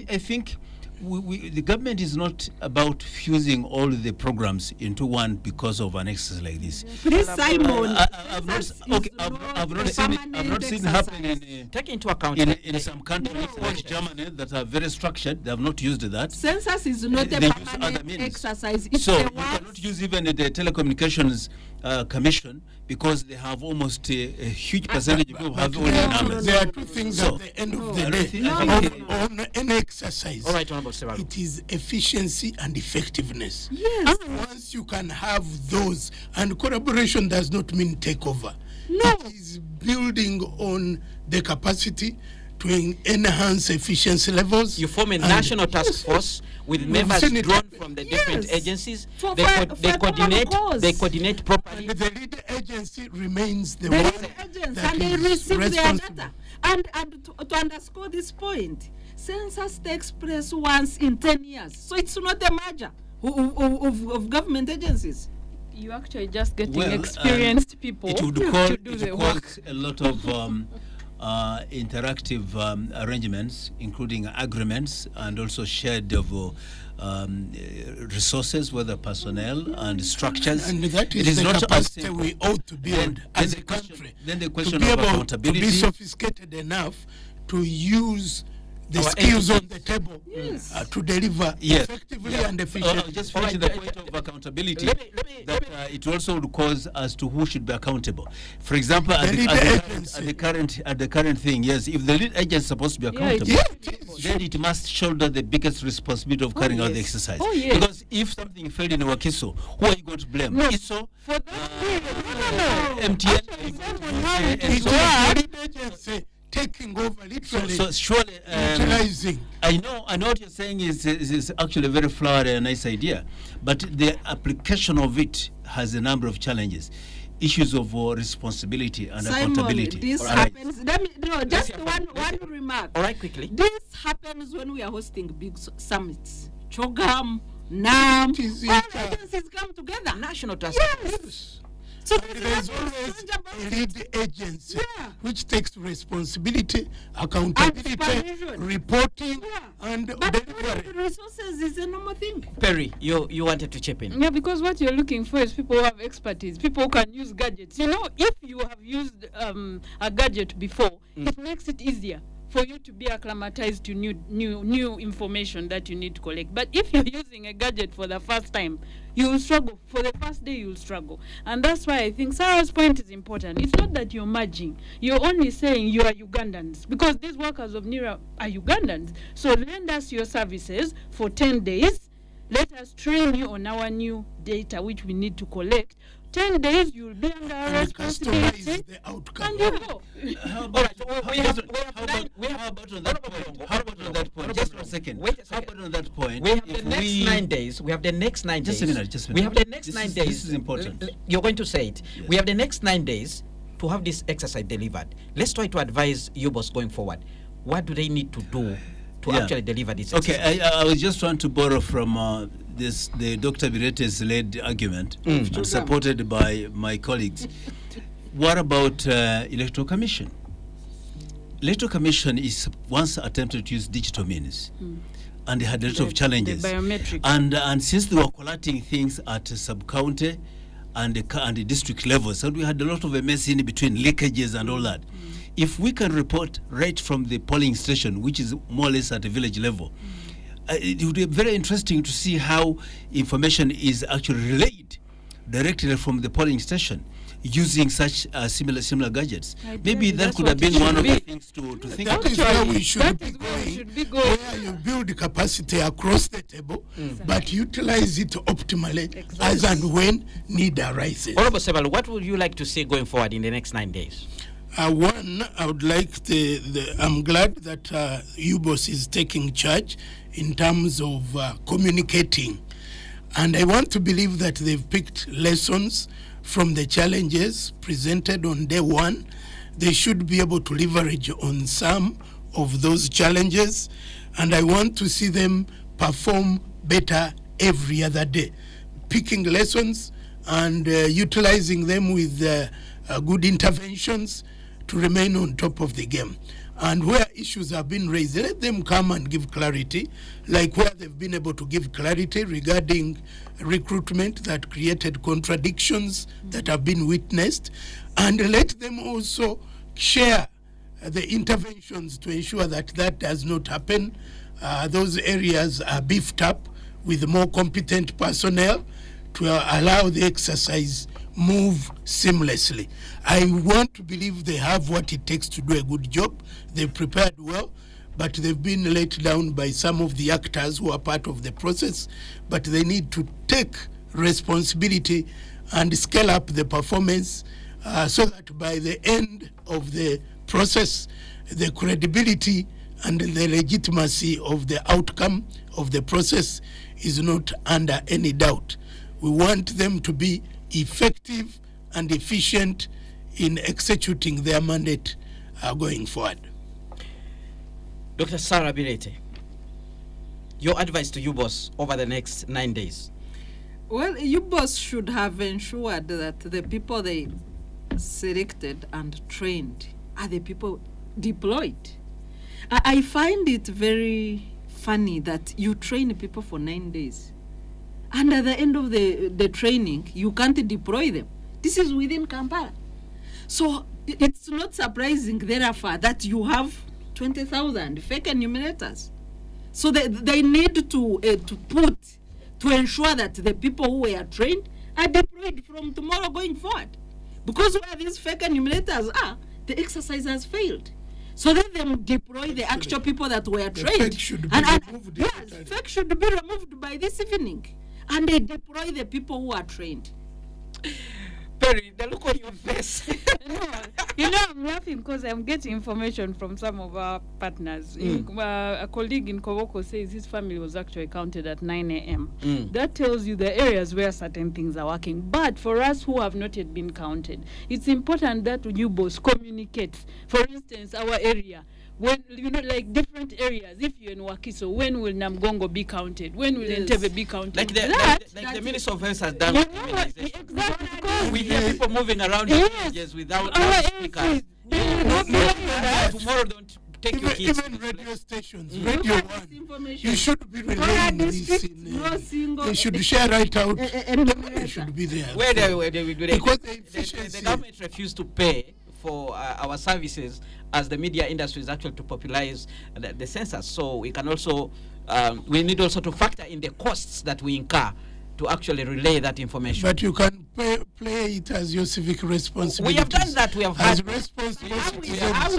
D: I think the government is not about fusing all the programs into one because of an exercise like this.
G: Please, Simon.
D: I've not seen it happen in
C: Take into account
D: in some countries like Germany that are very structured. They have not used that.
G: Census is not
D: They
G: a
D: use other
G: permanent
D: means.
G: exercise. It's
D: So
G: a
D: you cannot use even the telecommunications commission, because they have almost a huge percentage of people have only numbers.
F: There are two things
D: So,
F: at the end of
D: I
F: the
D: don't
F: day
D: think-
F: on an exercise.
C: All right, Honorable Sevalu.
F: It is efficiency and effectiveness.
G: Yes.
F: Once you can have those, and collaboration does not mean takeover.
G: No.
F: It is building on the capacity to enhance efficiency levels.
C: You form a
F: and-
C: national task force with
F: We've
C: members
F: seen it.
C: drawn from the different
G: Yes.
C: agencies.
G: For
C: They
G: a common
C: coordinate.
G: cause.
C: They coordinate properly.
F: And the lead agency remains the
G: There
F: one
G: is agents
F: that
G: and they
F: is
G: receive their
F: responsible.
G: data. And to underscore this point, census takes place once in 10 years. So it's not a merger of government agencies.
E: You actually just getting
D: Well,
E: experienced people
D: It would
E: to
D: cause
E: do the work.
D: a lot of interactive arrangements, including agreements and also shared of resources, whether personnel and structures.
F: And that
D: It
F: is the
D: not as
F: capacity
D: simple.
F: we ought to build as a country.
D: Then the
F: To
D: question
F: be
D: of
F: able to
D: accountability.
F: be sophisticated enough to use the
C: Our
F: skills on the table
G: Yes.
F: to deliver
D: Yes.
F: effectively
D: Yeah.
F: and efficiently.
D: Just
C: All
D: finishing
C: right,
D: the point of accountability,
C: let me-
D: that it also would cause as to who should be accountable. For example,
F: The lead agency.
D: at the current thing, yes, if the lead agent is supposed to be
E: Yeah, it
D: accountable,
F: Yeah, it is.
D: then it must shoulder the biggest responsibility of carrying out the
E: yes.
D: exercise.
E: Oh, yes.
D: Because if something failed in Wakiso, who are you going to blame?
E: No.
D: ISO,
E: For that period,
D: MTN,
E: Actually, Simon, how it
F: It
E: is
F: is the
E: work.
F: lead agency taking over literally,
D: so surely,
F: utilizing.
D: I know what you're saying is actually a very flowery and nice idea, but the application of it has a number of challenges, issues of responsibility and
G: Simon,
D: accountability.
G: this
D: All right.
G: happens. Just one remark.
C: All right, quickly.
G: This happens when we are hosting big summits. Chogam, NAM,
F: It is
G: all
F: inter-
G: agencies come together.
C: National task force.
G: Yes. So
F: And
G: there's
F: there is
G: nothing
F: always
G: strange about
F: a
G: it.
F: lead agency
G: Yeah.
F: which takes responsibility, accountability,
G: supervision.
F: reporting,
G: Yeah.
F: and
G: But
F: delivery.
G: putting resources is a normal thing.
C: Perry, you wanted to chip in.
E: Yeah, because what you're looking for is people who have expertise, people who can use gadgets. You know, if you have used a gadget before, it makes it easier for you to be acclimatized to new information that you need to collect. But if you're using a gadget for the first time, you will struggle. For the first day, you will struggle. And that's why I think Sarah's point is important. It's not that you're merging. You're only saying you are Ugandans, because these workers of NIRA are Ugandans. So lend us your services for 10 days. Let us train you on our new data, which we need to collect. 10 days, you'll be under our
F: And
E: responsibility.
F: customize the outcome.
E: And you go.
D: How
C: All
D: about,
C: right, we have nine-
D: how about on that point? How about on that point? Just 1 second.
C: Wait a
D: How
C: second.
D: about on that point?
C: We have
D: if
C: the next 9 days. We have the next 9
D: Just a
C: days.
D: minute, just a
C: We have
D: minute.
C: the next
D: This
C: 9
D: is-
C: days.
D: this is important.
C: You're going to say it.
D: Yes.
C: We have the next 9 days to have this exercise delivered. Let's try to advise UBOS going forward. What do they need to do to
D: Yeah.
C: actually deliver this
D: Okay,
C: exercise?
D: I was just trying to borrow from the Dr. Birete's led argument and supported by my colleagues. What about Electoral Commission? Electoral Commission is once attempted to use digital means, and they had a lot of challenges.
E: The biometric.
D: And since they were collecting things at sub-county and the district levels, and we had a lot of a mess in between, leakages and all that. If we can report right from the polling station, which is more or less at a village level, it would be very interesting to see how information is actually relayed directly from the polling station using such similar gadgets. Maybe that could have been one of the things to think
F: That
D: about.
F: is where we should be going, where you build capacity across the table, but utilize it optimally as and when need arises.
C: Honorable Sebalo, what would you like to see going forward in the next 9 days?
F: One, I would like I'm glad that UBOS is taking charge in terms of communicating. And I want to believe that they've picked lessons from the challenges presented on day one. They should be able to leverage on some of those challenges. And I want to see them perform better every other day, picking lessons and utilizing them with good interventions to remain on top of the game. And where issues have been raised, let them come and give clarity, like where they've been able to give clarity regarding recruitment that created contradictions that have been witnessed, and let them also share the interventions to ensure that that does not happen. Those areas are beefed up with more competent personnel to allow the exercise move seamlessly. I want to believe they have what it takes to do a good job. They've prepared well, but they've been let down by some of the actors who are part of the process. But they need to take responsibility and scale up the performance so that by the end of the process, the credibility and the legitimacy of the outcome of the process is not under any doubt. We want them to be effective and efficient in executing their mandate going forward.
C: Dr. Sarah Birete, your advice to UBOS over the next 9 days?
G: Well, UBOS should have ensured that the people they selected and trained are the people deployed. I find it very funny that you train people for 9 days, and at the end of the training, you can't deploy them. This is within Kampala. So it's not surprising, therefore, that you have 20,000 fake enumerators. So they need to ensure that the people who were trained are deployed from tomorrow going forward. Because where these fake enumerators are, the exercise has failed. So let them deploy the actual people that were trained.
F: Fake should be removed.
G: Yes, fake should be removed by this evening. And they deploy the people who are trained.
C: Perry, the look on your face.
E: I'm laughing because I'm getting information from some of our partners. A colleague in Koboko says his family was actually counted at 9 a.m. That tells you the areas where certain things are working. But for us who have not yet been counted, it's important that UBOS communicates. For instance, our area. When, like different areas, if you're in Wakiso, when will Namgongo be counted? When will Entebbe be counted?
C: Like the Minister of Health has done.
E: Exactly.
C: We hear people moving around the villages without speakers. Tomorrow don't take your kids.
F: Even radio stations, Radio 1, you should be relaying this in, they should share right out, it should be there.
C: Where they do
F: Because
C: the government refused to pay for our services as the media industry is actually to popularize the census. So we can also, we need also to factor in the costs that we incur to actually relay that information.
F: But you can play it as your civic responsibility.
C: We have done that. We have had.
F: responsible citizens.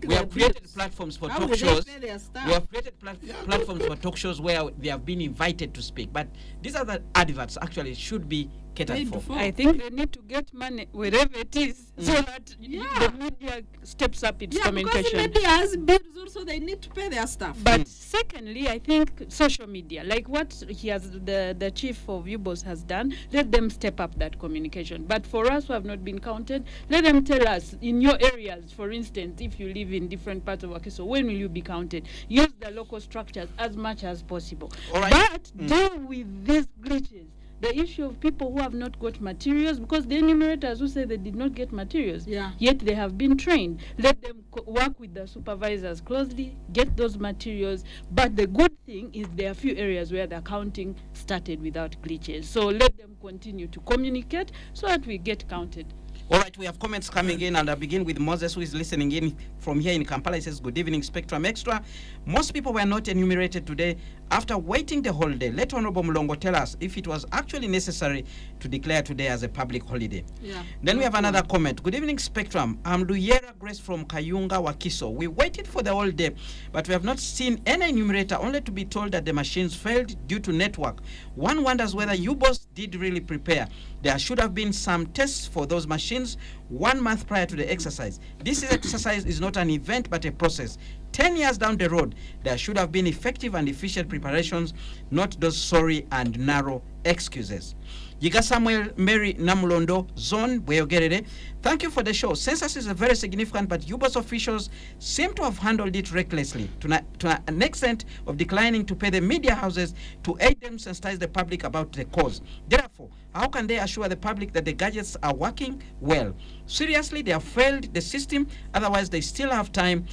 C: We have created platforms for talk shows. We have created platforms for talk shows where they have been invited to speak. But these are the adverts actually should be catered for.
E: I think they need to get money wherever it is so that the media steps up its communication.
G: Because media has bills also, they need to pay their staff.
E: But secondly, I think social media, like what the chief of UBOS has done, let them step up that communication. But for us who have not been counted, let them tell us in your areas, for instance, if you live in different parts of Wakiso, when will you be counted? Use the local structures as much as possible.
C: All right.
E: But deal with these glitches the issue of people who have not got materials, because the enumerators who say they did not get materials,
G: Yeah.
E: yet they have been trained. Let them work with the supervisors closely, get those materials. But the good thing is there are a few areas where the counting started without glitches. So let them continue to communicate so that we get counted.
C: All right, we have comments coming in, and I'll begin with Moses, who is listening in from here in Kampala. He says, good evening, Spectrum Extra. Most people were not enumerated today after waiting the whole day. Let Honorable Mulongo tell us if it was actually necessary to declare today as a public holiday.
G: Yeah.
C: Then we have another comment. Good evening, Spectrum. I'm Luyera Grace from Kayunga, Wakiso. We waited for the whole day, but we have not seen any enumerator, only to be told that the machines failed due to network. One wonders whether UBOS did really prepare. There should have been some tests for those machines 1 month prior to the exercise. This exercise is not an event, but a process. 10 years down the road, there should have been effective and efficient preparations, not those sorry and narrow excuses. Yiga Samuel Mary Namulondo, Zone, Bweyogerere. Thank you for the show. Census is a very significant, but UBOS officials seem to have handled it recklessly to an extent of declining to pay the media houses to aid them sensitize the public about the cause. Therefore, how can they assure the public that the gadgets are working well? Seriously, they have failed the system. Otherwise, they still have time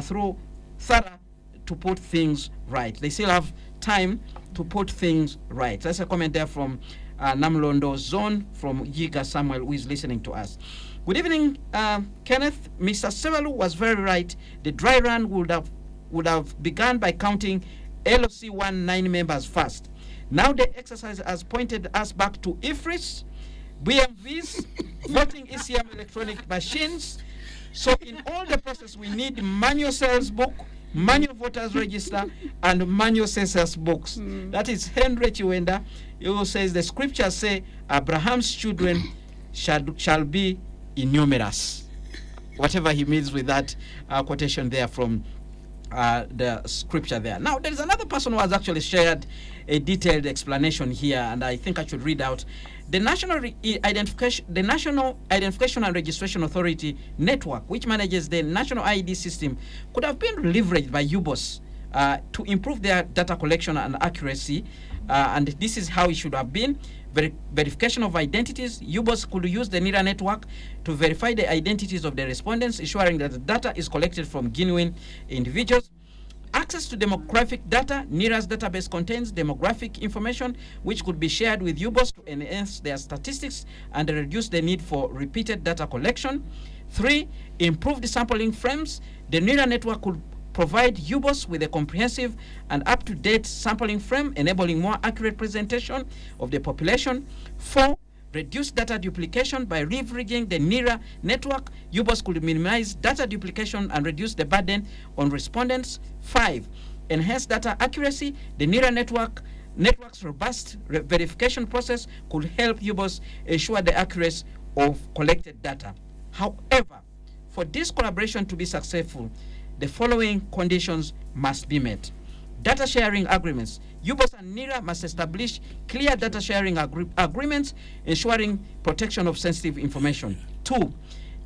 C: through thorough to put things right. They still have time to put things right. That's a comment there from Namlondo Zone from Yiga Samuel, who is listening to us. Good evening, Kenneth. Mr. Sevalu was very right. The dry run would have begun by counting LOC 19 members first. Now the exercise has pointed us back to IFRIS, BMVs, voting ECM electronic machines. So in all the process, we need manual sales book, manual voters register, and manual census books. That is Henry Chiwenda, who says the scriptures say Abraham's children shall be innumerous. Whatever he means with that quotation there from the scripture there. Now, there is another person who has actually shared a detailed explanation here, and I think I should read out. The National Identification and Registration Authority network, which manages the national ID system, could have been leveraged by UBOS to improve their data collection and accuracy, and this is how it should have been. Verification of identities. UBOS could use the NIRA network to verify the identities of the respondents, ensuring that the data is collected from genuine individuals. Access to demographic data. NIRA's database contains demographic information which could be shared with UBOS to enhance their statistics and reduce the need for repeated data collection. 3. Improved sampling frames. The NIRA network could provide UBOS with a comprehensive and up-to-date sampling frame, enabling more accurate presentation of the population. 4. Reduce data duplication. By leveraging the NIRA network, UBOS could minimize data duplication and reduce the burden on respondents. 5. Enhance data accuracy. The NIRA network's robust verification process could help UBOS ensure the accuracy of collected data. However, for this collaboration to be successful, the following conditions must be met. Data sharing agreements. UBOS and NIRA must establish clear data sharing agreements, ensuring protection of sensitive information. 2.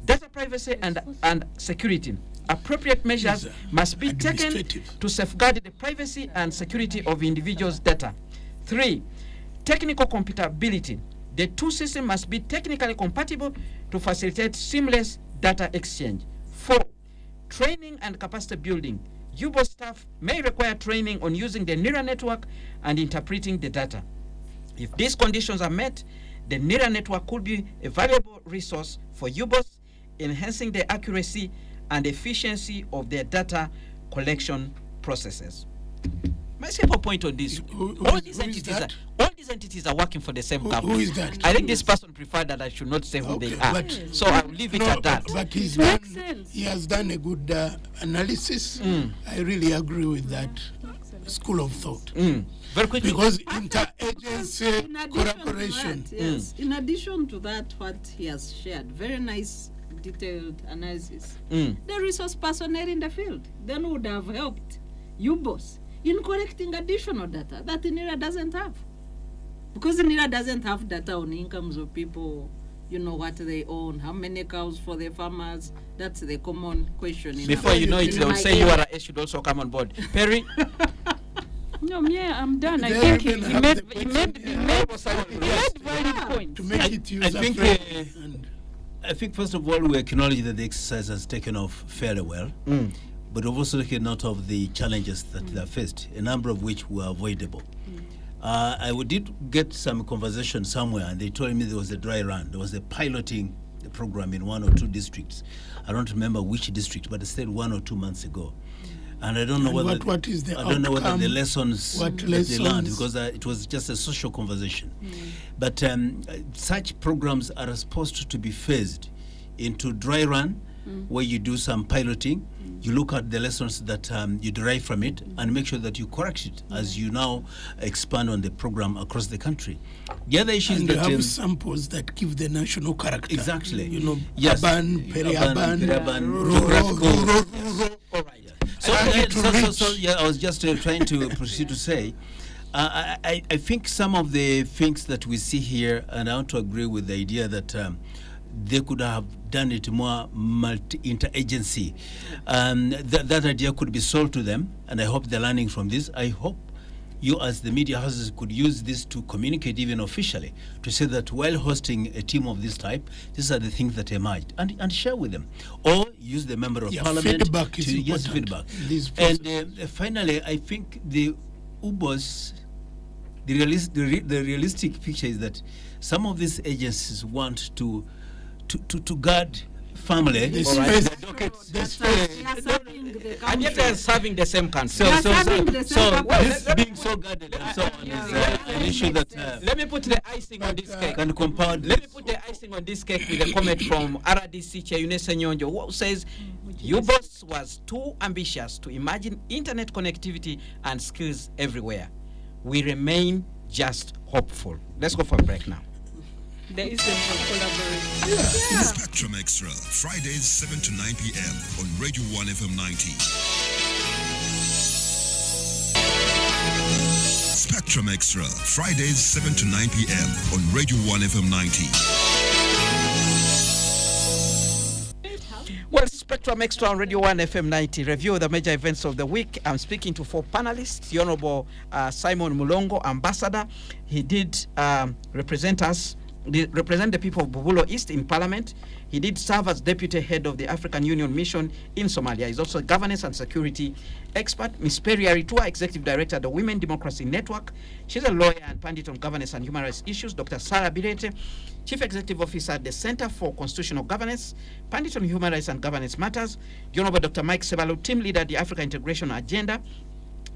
C: Data privacy and security. Appropriate measures must be taken to safeguard the privacy and security of individuals' data. 3. Technical compatibility. The two systems must be technically compatible to facilitate seamless data exchange. 4. Training and capacity building. UBOS staff may require training on using the NIRA network and interpreting the data. If these conditions are met, the NIRA network could be a valuable resource for UBOS, enhancing the accuracy and efficiency of their data collection processes. My simple point on this, all these entities are working for the same government.
F: Who is that?
C: I think this person preferred that I should not say who they are. So I'll leave it at that.
F: But he has done a good analysis. I really agree with that school of thought.
C: Very quickly.
F: Because interagency collaboration.
G: Yes. In addition to that, what he has shared, very nice detailed analysis. The resource personnel in the field then would have helped UBOS in collecting additional data that NIRA doesn't have. Because NIRA doesn't have data on incomes of people, you know, what they own, how many cows for the farmers. That's the common question.
C: Before you know it, they will say URS should also come on board. Perry?
E: No, yeah, I'm done. I
F: They
E: think
F: even
E: he
F: have
E: made,
F: the
E: he made, he made,
F: question
E: he made valid points.
F: to make it
D: I think,
F: user-friendly. And
D: I think first of all we acknowledge that the exercise has taken off fairly well, but we've also taken note of the challenges that they faced, a number of which were avoidable. Did get some conversation somewhere, and they told me there was a dry run. There was a piloting program in 1 or 2 districts. I don't remember which district, but it said 1 or 2 months ago. And I don't know
F: And
D: whether
F: what is the
D: I don't know whether the
F: outcome?
D: lessons
F: What
D: that they learned,
F: lessons?
D: because it was just a social conversation. But such programs are supposed to be phased into dry run, where you do some piloting, you look at the lessons that you derive from it, and make sure that you correct it as you now expand on the program across the country. The other issue is
F: and you
D: that
F: have samples that give the national character.
D: exactly,
F: You know,
D: yes,
F: urban, peri-urban, rural,
D: geographical.
F: rural.
D: So,
F: Target to
D: so,
F: reach.
D: yeah, I was just trying to proceed to say, I think some of the things that we see here, and I want to agree with the idea that they could have done it more interagency. That idea could be sold to them, and I hope they're learning from this. I hope you as the media houses could use this to communicate even officially, to say that while hosting a team of this type, these are the things that emerged, and share with them. Or use the member of
F: Yeah,
D: parliament
F: feedback is
D: to use
F: important
D: feedback.
F: in this
D: And finally, I think the UBOs, the realistic picture is that some of these agencies want to guard family.
F: The
C: All right.
F: space, the space.
C: And yet they're serving the same country.
E: They are serving the same
D: this
C: purpose.
D: being so guarded and so on is an issue that
C: Let me put the icing on this cake.
D: can compound.
C: Let me put the icing on this cake with a comment from RDC Chair Eunice Nyonjo, who says, UBOS was too ambitious to imagine internet connectivity and skills everywhere. We remain just hopeful. Let's go for a break now.
E: There is some collaboration.
A: Spectrum Extra, Fridays 7 to 9 p.m. on Radio 1 FM 90. Spectrum Extra, Fridays 7 to 9 p.m. on Radio 1 FM 90.
C: Well, Spectrum Extra on Radio 1 FM 90, review of the major events of the week. I'm speaking to 4 panelists. The Honorable Simon Mulongo, Ambassador. He did represent the people of Bubulo East in Parliament. He did serve as Deputy Head of the African Union Mission in Somalia. He's also a governance and security expert. Ms. Perry Aritua, Executive Director at the Women Democracy Network. She's a lawyer and pundit on governance and human rights issues. Dr. Sarah Birete, Chief Executive Officer at the Center for Constitutional Governance, pundit on human rights and governance matters. The Honorable Dr. Mike Sebalo, Team Leader at the Africa Integration Agenda.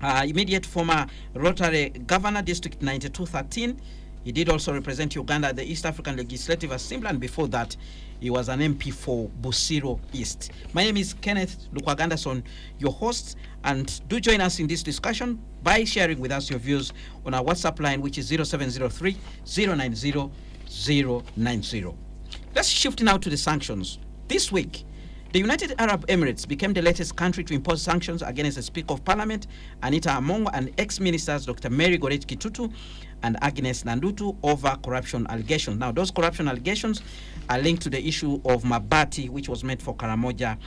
C: Immediate former Rotary Governor, District 9213. He did also represent Uganda at the East African Legislative Assembly, and before that, he was an MP for Busiro East. My name is Kenneth Lukwagandason, your host, and do join us in this discussion by sharing with us your views on our WhatsApp line, which is 0703 090 090. Let's shift now to the sanctions. This week, the United Arab Emirates became the latest country to impose sanctions against the Speaker of Parliament, Anita Amongo, and ex-ministers Dr. Mary Goretti Kitutu and Agnes Nandutu over corruption allegations. Now, those corruption allegations are linked to the issue of Mabati, which was meant for Karamoja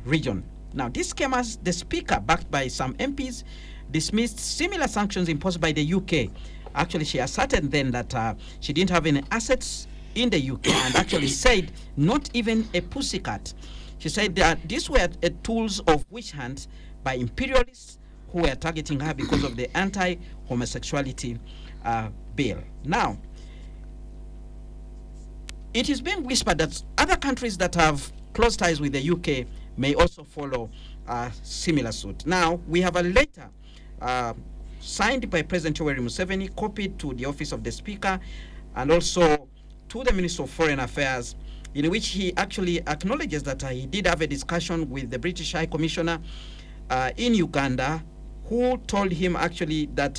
C: region. Now, this came as the Speaker, backed by some MPs, dismissed similar sanctions imposed by the UK. Actually, she asserted then that she didn't have any assets in the UK and actually said not even a pussycat. She said that these were tools of witch hunt by imperialists who were targeting her because of the anti-homosexuality bill. Now, it is being whispered that other countries that have close ties with the UK may also follow similar suit. Now, we have a letter signed by President Yoweri Museveni, copied to the office of the Speaker and also to the Minister of Foreign Affairs, in which he actually acknowledges that he did have a discussion with the British High Commissioner in Uganda, who told him actually that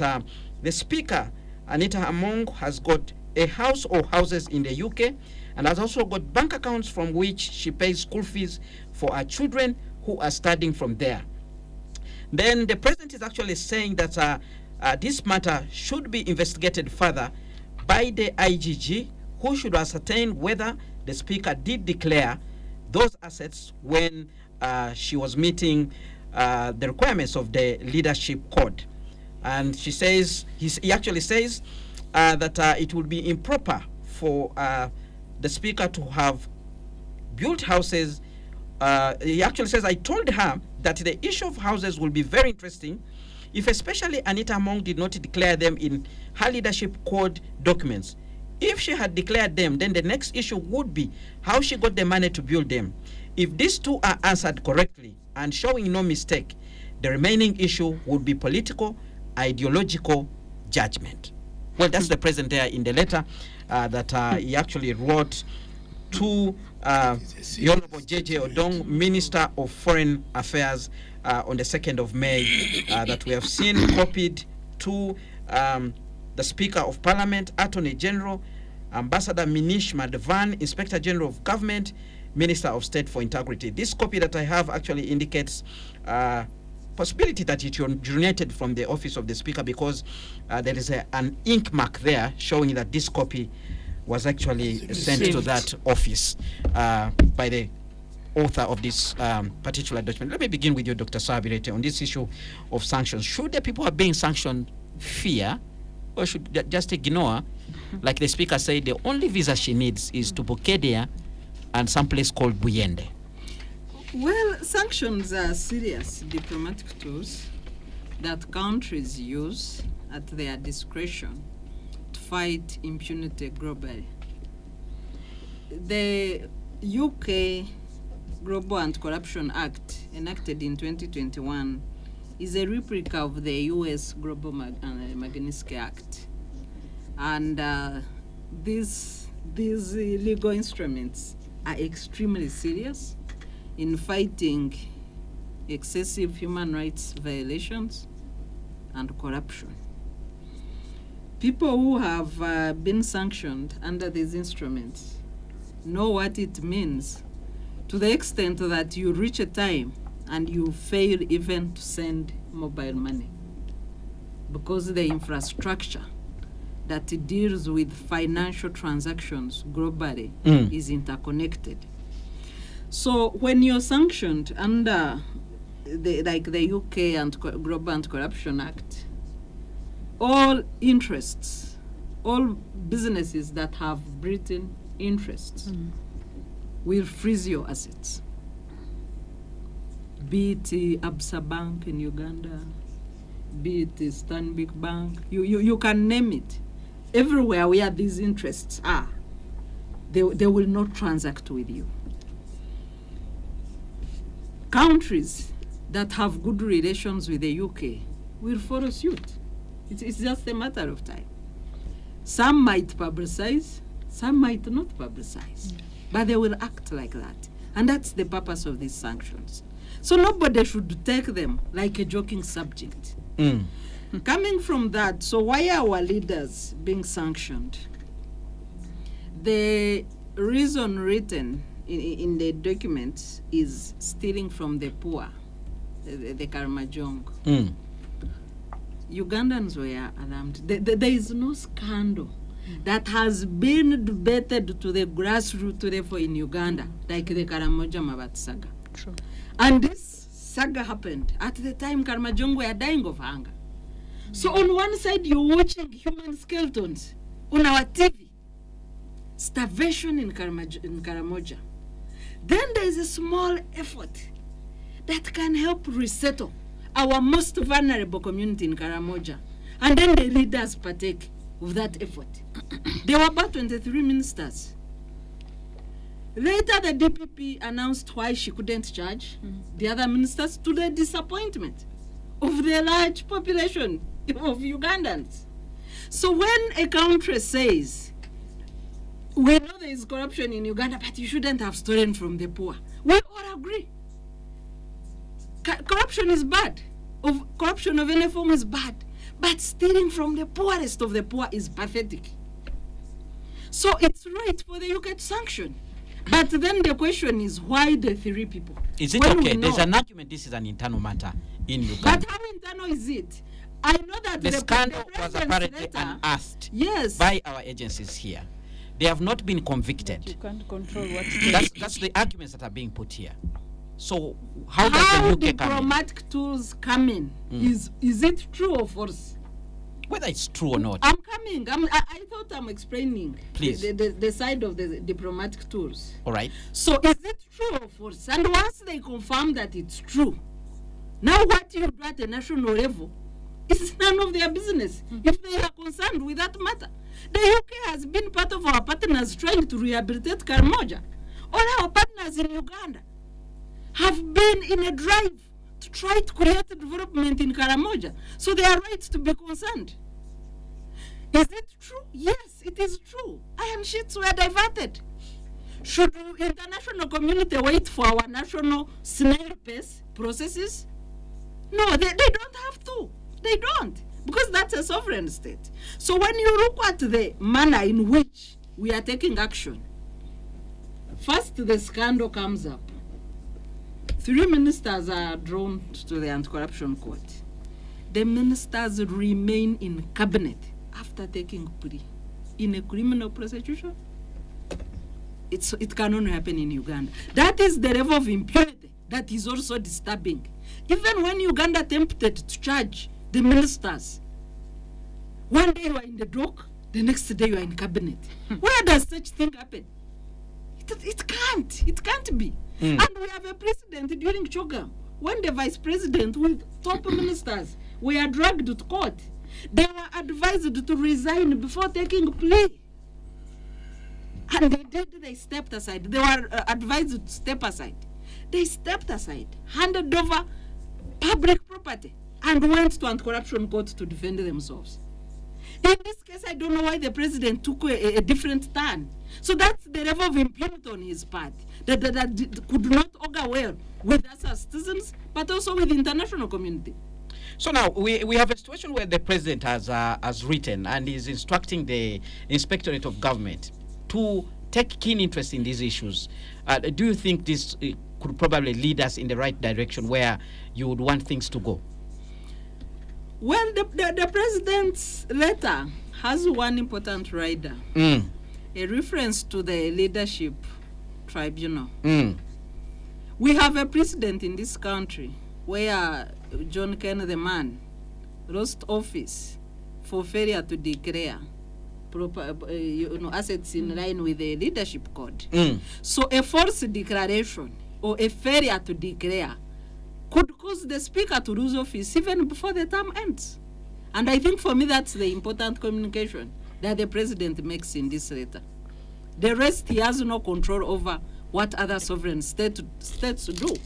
C: the Speaker, Anita Among, has got a house or houses in the UK and has also got bank accounts from which she pays school fees for her children who are studying from there. Then the President is actually saying that this matter should be investigated further by the IGG, who should ascertain whether the Speaker did declare those assets when she was meeting the requirements of the leadership code. And he actually says that it would be improper for the speaker to have built houses. He actually says, I told her that the issue of houses will be very interesting if especially Anita Among did not declare them in her leadership code documents. If she had declared them, then the next issue would be how she got the money to build them. If these two are answered correctly and showing no mistake, the remaining issue would be political, ideological judgment. Well, that's the president there in the letter that he actually wrote to the Honorable J.J. Odong, Minister of Foreign Affairs, on the 2nd of May, that we have seen copied to the Speaker of Parliament, Attorney General, Ambassador Minish Madhavan, Inspector General of Government, Minister of State for Integrity. This copy that I have actually indicates possibility that it originated from the office of the Speaker, because there is an ink mark there showing that this copy was actually sent to that office by the author of this particular document. Let me begin with you, Dr. Sabirete, on this issue of sanctions. Should the people who are being sanctioned fear, or should they just ignore? Like the speaker said, the only visa she needs is to Bukedea and someplace called Buyende.
G: Well, sanctions are serious diplomatic tools that countries use at their discretion to fight impunity globally. The UK Global Anti-Corruption Act, enacted in 2021, is a replica of the US Global Magnitsky Act. And these legal instruments are extremely serious in fighting excessive human rights violations and corruption. People who have been sanctioned under these instruments know what it means, to the extent that you reach a time and you fail even to send mobile money, because the infrastructure that deals with financial transactions globally is interconnected. So when you're sanctioned under the UK and Global Anti-Corruption Act, all interests, all businesses that have Britain interests will freeze your assets. Be it Absa Bank in Uganda, be it Stanbic Bank, you can name it. Everywhere where these interests are, they will not transact with you. Countries that have good relations with the UK will follow suit. It's just a matter of time. Some might publicize, some might not publicize, but they will act like that. And that's the purpose of these sanctions. So nobody should take them like a joking subject. Coming from that, so why are our leaders being sanctioned? The reason written in the documents is stealing from the poor, the Karamajong. Ugandans were alarmed. There is no scandal that has been debated to the grassroots level in Uganda, like the Karamoja Mabat saga.
E: True.
G: And this saga happened at the time Karamajong were dying of hunger. So on one side, you're watching human skeletons on our TV. Starvation in Karamoja. Then there is a small effort that can help resettle our most vulnerable community in Karamoja. And then the leaders partake of that effort. There were about 23 ministers. Later, the DPP announced why she couldn't charge the other ministers, to the disappointment of the large population of Ugandans. So when a country says, we know there is corruption in Uganda, but you shouldn't have stolen from the poor, we all agree. Corruption is bad. Corruption of any form is bad. But stealing from the poorest of the poor is pathetic. So it's right for the UK to sanction. But then the question is, why the three people?
C: Is it okay? There's an argument this is an internal matter in Uganda.
G: But how internal is it? I know that
C: the scandal was apparently unearthed by our agencies here. They have not been convicted.
E: You can't control what
C: that's the arguments that are being put here. So how does the UK come in?
G: diplomatic tools come in? Is it true or false?
C: whether it's true or not.
G: I'm coming. I thought I'm explaining
C: Please.
G: the side of the diplomatic tools.
C: All right.
G: So is it true or false? And once they confirm that it's true, now what you do at a national level is none of their business if they are concerned with that matter. The UK has been part of our partners trying to rehabilitate Karamoja. All our partners in Uganda have been in a drive to try to create development in Karamoja. So they are right to be concerned. Is it true? Yes, it is true. Iron sheets were diverted. Should the international community wait for our national snail pace processes? No, they don't have to. They don't, because that's a sovereign state. So when you look at the manner in which we are taking action, first the scandal comes up. 3 ministers are drawn to the anti-corruption court. The ministers remain in cabinet after taking plea in a criminal prosecution. It can only happen in Uganda. That is the level of impunity that is also disturbing. Even when Uganda attempted to charge the ministers, one day you are in the dock, the next day you are in cabinet. Where does such thing happen? It can't be. And we have a precedent during Chogam when the vice president with top ministers were dragged to court. They were advised to resign before taking plea. And they stepped aside. They were advised to step aside. They stepped aside, handed over public property, and went to anti-corruption court to defend themselves. In this case, I don't know why the president took a different turn. So that's the level of impunity on his part that could not augur well with us as citizens, but also with the international community.
C: So now we have a situation where the president has written and is instructing the Inspectorate of Government to take keen interest in these issues. Do you think this could probably lead us in the right direction where you would want things to go?
G: Well, the president's letter has one important rider, a reference to the leadership tribunal. We have a precedent in this country where John Kennedy, the man, lost office for failure to declare proper, assets in line with the leadership code. So a false declaration or a failure to declare could cause the speaker to lose office even before the term ends. And I think for me that's the important communication that the president makes in this letter. The rest, he has no control over what other sovereign states do.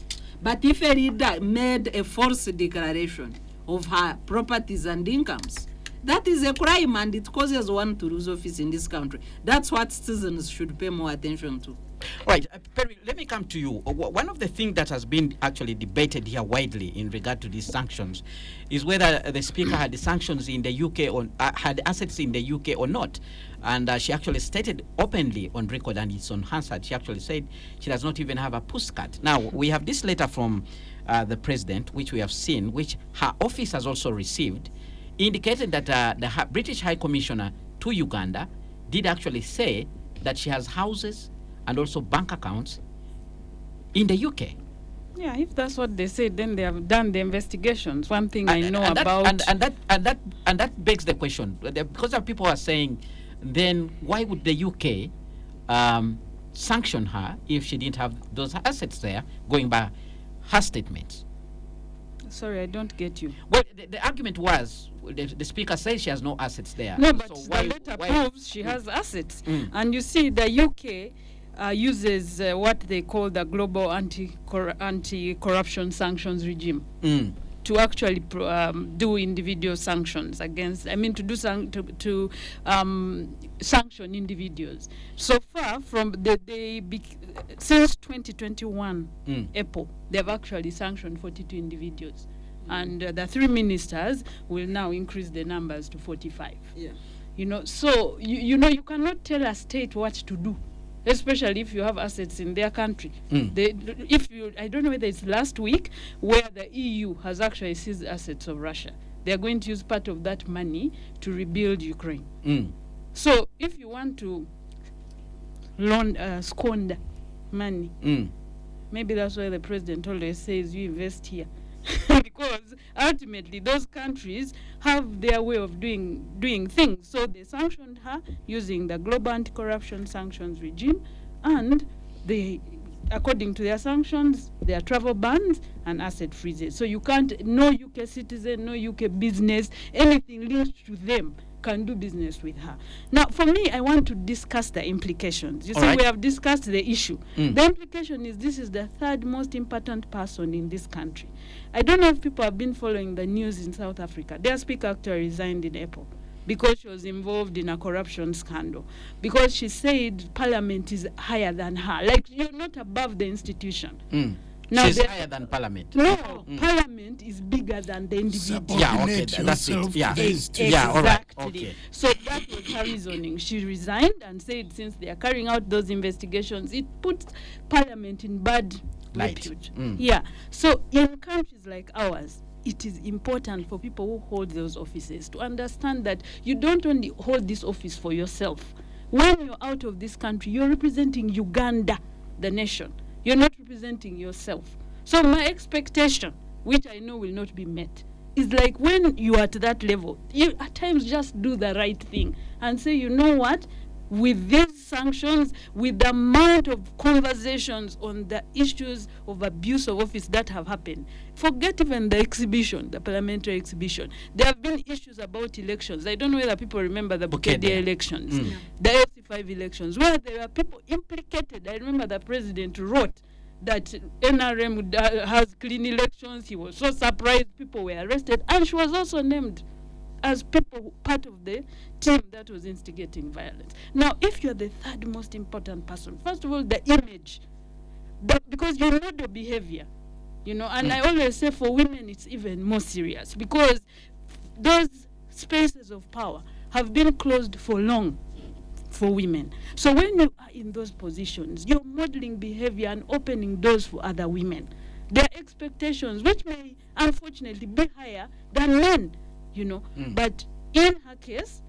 G: But if a leader made a false declaration of her properties and incomes, that is a crime and it causes one to lose office in this country. That's what citizens should pay more attention to.
C: Right, Perry, let me come to you. One of the things that has been actually debated here widely in regard to these sanctions is whether the speaker had the sanctions in the UK or had assets in the UK or not. And she actually stated openly on record, and it's on Hansard, she actually said she does not even have a postcard. Now, we have this letter from the president, which we have seen, which her office has also received, indicated that the British High Commissioner to Uganda did actually say that she has houses and also bank accounts in the UK.
E: Yeah, if that's what they said, then they have done the investigations. One thing I know
C: about
E: about
C: that begs the question, because of people are saying, then why would the UK sanction her if she didn't have those assets there, going by her statements?
E: Sorry, I don't get you.
C: Well, the argument was the speaker says she has no assets there.
E: No, but
C: so
E: the letter proves she has assets. And you see, the UK uses what they call the global anti-corruption sanctions regime to actually do individual sanctions against, to sanction individuals. So far, from since 2021 April, they've actually sanctioned 42 individuals. And the 3 ministers will now increase the numbers to 45.
G: Yeah.
E: So you cannot tell a state what to do, especially if you have assets in their country. I don't know whether it's last week where the EU has actually seized assets of Russia. They're going to use part of that money to rebuild Ukraine. So if you want to squander money, maybe that's why the president always says you invest here. Because ultimately those countries have their way of doing things. So they sanctioned her using the global anti-corruption sanctions regime, and they, according to their sanctions, their travel bans and asset freezes. So you can't, no UK citizen, no UK business, anything linked to them can do business with her. Now, for me, I want to discuss the implications. You see, we have discussed the issue. The implication is this is the third most important person in this country. I don't know if people have been following the news in South Africa. Their speaker actually resigned in April because she was involved in a corruption scandal, because she said parliament is higher than her. Like, you're not above the institution.
C: Now she's higher than parliament.
E: No, parliament is bigger than the individual.
C: Yeah, okay, that's it. Yeah,
E: exactly.
C: All right. Okay.
E: So that was her reasoning. She resigned and said since they are carrying out those investigations, it puts parliament in bad repute. Yeah. So in countries like ours, it is important for people who hold those offices to understand that you don't only hold this office for yourself. When you're out of this country, you're representing Uganda, the nation. You're not representing yourself. So my expectation, which I know will not be met, is like when you are at that level, you at times just do the right thing and say, you know what, with these sanctions, with the amount of conversations on the issues of abuse of office that have happened, forget even the exhibition, the parliamentary exhibition. There have been issues about elections. I don't know whether people remember the Bukedia elections, the LC5 elections, where there were people implicated. I remember the president wrote that NRM has clean elections. He was so surprised. People were arrested, and she was also named as people part of the team that was instigating violence. Now, if you're the third most important person, first of all, the image, because you know the behavior, you know, and I always say for women it's even more serious because those spaces of power have been closed for long for women. So when you are in those positions, you're modeling behavior and opening doors for other women. Their expectations, which may unfortunately be higher than men, you know, but in her case,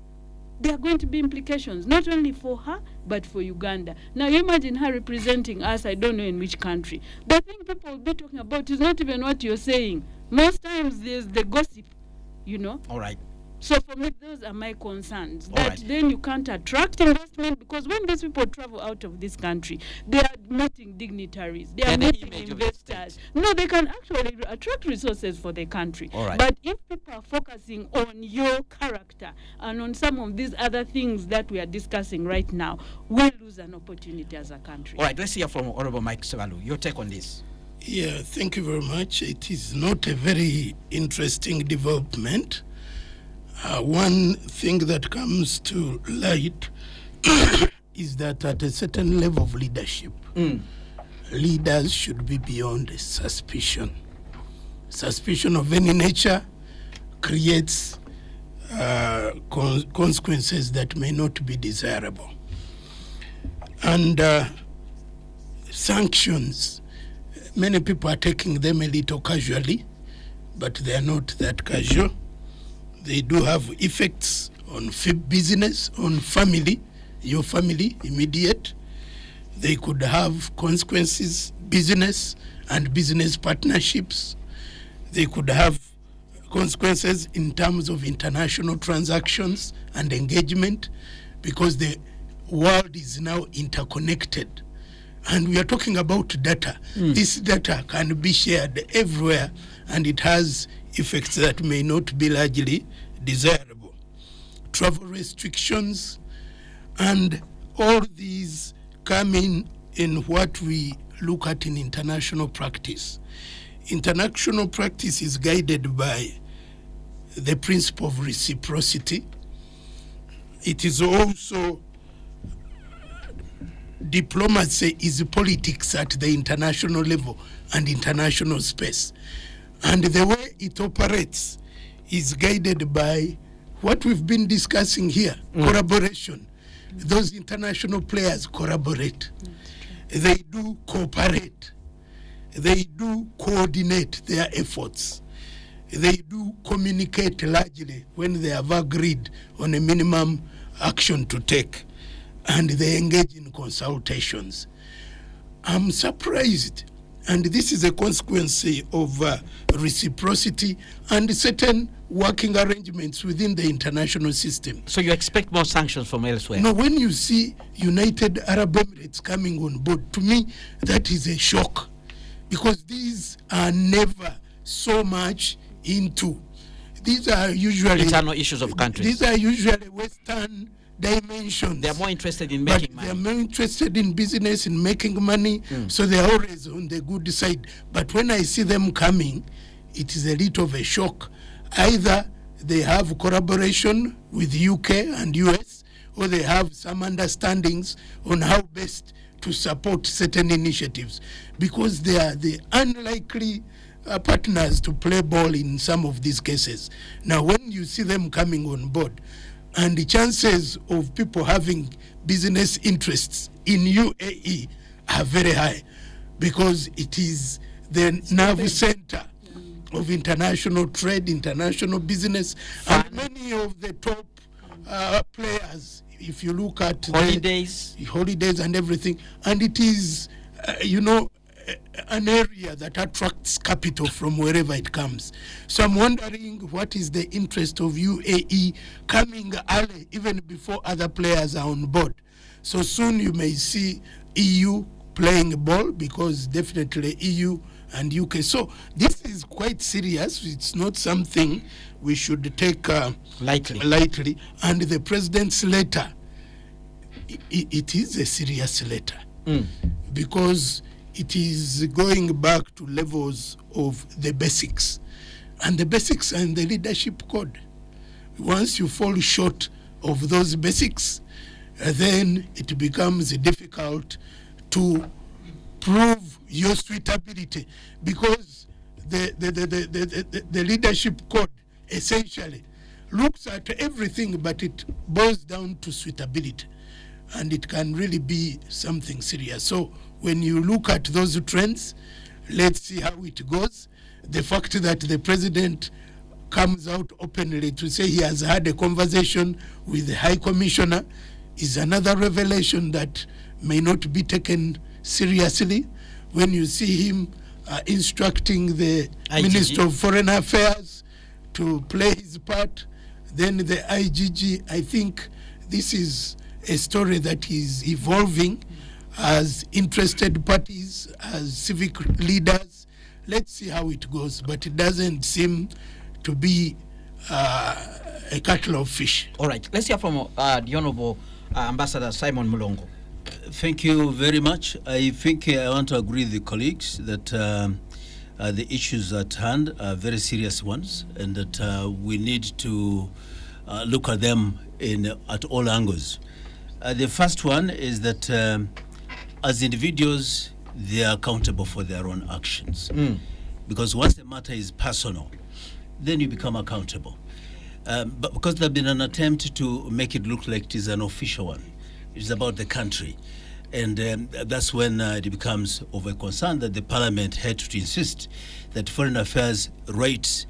E: there are going to be implications, not only for her, but for Uganda. Now, you imagine her representing us, I don't know in which country. The thing people will be talking about is not even what you're saying. Most times there's the gossip, you know.
C: All right.
E: So for me, those are my concerns. That then you can't attract investment, because when these people travel out of this country, they are meeting dignitaries, they are meeting investors. No, they can actually attract resources for the country. But if people are focusing on your character and on some of these other things that we are discussing right now, we'll lose an opportunity as a country.
C: All right, let's hear from Honorable Mike Sebalu. Your take on this.
F: Yeah, thank you very much. It is not a very interesting development. One thing that comes to light is that at a certain level of leadership, leaders should be beyond suspicion. Suspicion of any nature creates consequences that may not be desirable. And sanctions, many people are taking them a little casually, but they are not that casual. They do have effects on business, on family, your family, immediate. They could have consequences, business and business partnerships. They could have consequences in terms of international transactions and engagement, because the world is now interconnected. And we are talking about data. This data can be shared everywhere, and it has effects that may not be largely desirable. Travel restrictions, and all these come in what we look at in international practice. International practice is guided by the principle of reciprocity. It is also diplomacy is politics at the international level and international space. And the way it operates is guided by what we've been discussing here, collaboration. Those international players collaborate. They do cooperate. They do coordinate their efforts. They do communicate largely when they have agreed on a minimum action to take, and they engage in consultations. I'm surprised And this is a consequence of reciprocity and certain working arrangements within the international system.
C: So you expect more sanctions from elsewhere?
F: Now, when you see United Arab Emirates coming on board, to me, that is a shock, because these are never so much into. These are usually
C: internal issues of countries.
F: These are usually Western dimensions.
C: They are more interested in making money.
F: They are more interested in business, in making money, so they are always on the good side. But when I see them coming, it is a little of a shock. Either they have collaboration with UK and US, or they have some understandings on how best to support certain initiatives, because they are the unlikely partners to play ball in some of these cases. Now, when you see them coming on board, and the chances of people having business interests in UAE are very high, because it is the nerve center of international trade, international business, and many of the top players, if you look at
C: holidays
F: and everything, and it is, an area that attracts capital from wherever it comes. So I'm wondering, what is the interest of UAE coming early, even before other players are on board? So soon you may see EU playing a ball, because definitely EU and UK. So this is quite serious. It's not something we should take lightly. And the president's letter, it is a serious letter, because it is going back to levels of the basics. And the basics are in the leadership code. Once you fall short of those basics, then it becomes difficult to prove your suitability, because the leadership code essentially looks at everything, but it boils down to suitability. And it can really be something serious. So when you look at those trends, let's see how it goes. The fact that the president comes out openly to say he has had a conversation with the High Commissioner is another revelation that may not be taken seriously. When you see him instructing the Minister of Foreign Affairs to play his part, then the IGG, I think this is a story that is evolving as interested parties, as civic leaders. Let's see how it goes, but it doesn't seem to be a kettle of fish.
C: All right, let's hear from the Honorable Ambassador Simon Mulongo.
D: Thank you very much. I think I want to agree with the colleagues that the issues at hand are very serious ones, and that we need to look at them at all angles. The first one is that as individuals, they are accountable for their own actions. Because once the matter is personal, then you become accountable. But because there has been an attempt to make it look like it is an official one, it's about the country. And that's when it becomes of a concern that the Parliament had to insist that Foreign Affairs writes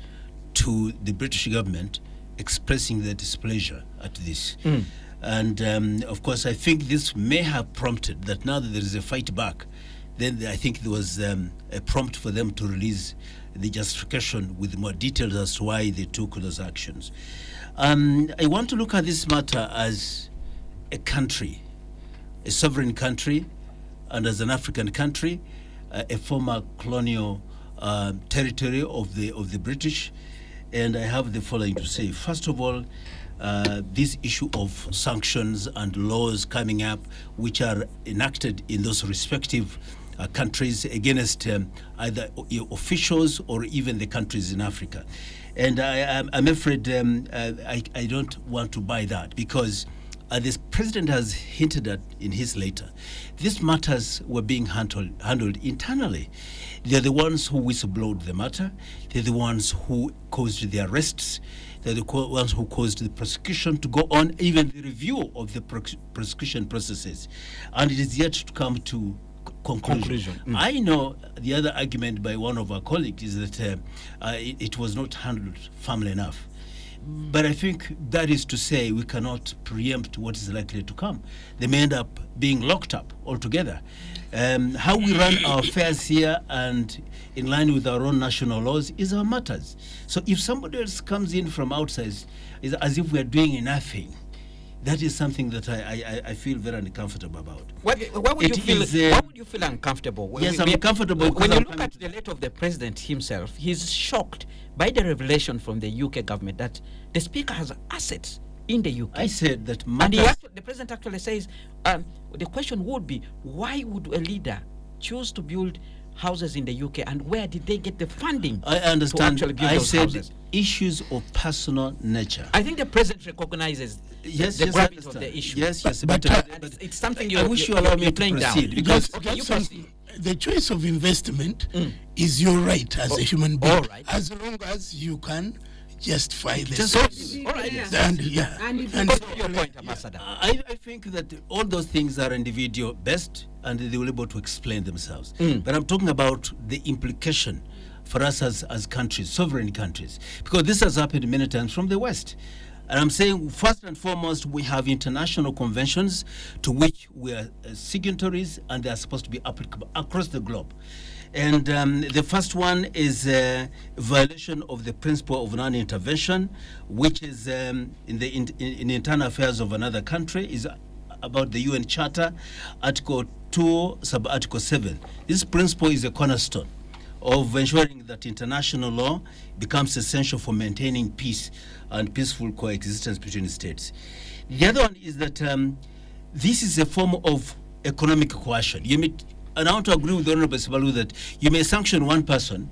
D: to the British government expressing their displeasure at this. And of course, I think this may have prompted that now that there is a fight back, then I think there was a prompt for them to release the justification with more details as to why they took those actions. I want to look at this matter as a country, a sovereign country, and as an African country, a former colonial territory of the British. And I have the following to say. First of all, this issue of sanctions and laws coming up, which are enacted in those respective countries against either officials or even the countries in Africa. And I'm afraid I don't want to buy that, because this president has hinted at in his letter, these matters were being handled internally. They're the ones who whistleblowed the matter. They're the ones who caused the arrests. They're the ones who caused the prosecution to go on, even the review of the prosecution processes. And it is yet to come to conclusion. I know the other argument by one of our colleagues is that it was not handled firmly enough. But I think that is to say we cannot preempt what is likely to come. They may end up being locked up altogether. How we run our affairs here and in line with our own national laws is our matters. So if somebody else comes in from outside, it's as if we are doing nothing. That is something that I feel very uncomfortable about.
C: Why would you feel uncomfortable?
D: Yes, I'm uncomfortable.
C: When you look at the letter of the president himself, he's shocked by the revelation from the UK government that the speaker has assets in the UK.
D: I said that
C: and
D: matters.
C: the president actually says, the question would be, why would a leader choose to build houses in the UK, and where did they get the funding
D: I understand.
C: to actually build
D: I
C: those
D: said
C: houses?
D: issues of personal nature.
C: I think the president recognizes the
D: I
C: gravity of
D: understand.
C: the issue.
D: Yes,
F: But,
C: It's something
D: I wish you allow me
C: you're
D: to
C: playing
D: proceed,
C: down.
D: because
C: Okay, you
F: That's
C: proceed.
F: the choice of investment is your right as a human being,
C: all right.
F: as long as you can justify the
D: Just-
F: source.
C: All right.
G: Yes.
F: And yeah,
G: And if
F: and
C: Go to your point, Ambassador.
D: I think that all those things are individual best and they will be able to explain themselves. But I'm talking about the implication for us as countries, sovereign countries, because this has happened many times from the West. And I'm saying, first and foremost, we have international conventions to which we are signatories, and they are supposed to be applicable across the globe. And the first one is violation of the principle of non-intervention, which is in the internal affairs of another country, is about the UN Charter, Article 2, Sub-Article 7. This principle is a cornerstone of ensuring that international law becomes essential for maintaining peace and peaceful coexistence between states. The other one is that this is a form of economic coercion. And I want to agree with the Honorable Sibalu that you may sanction one person,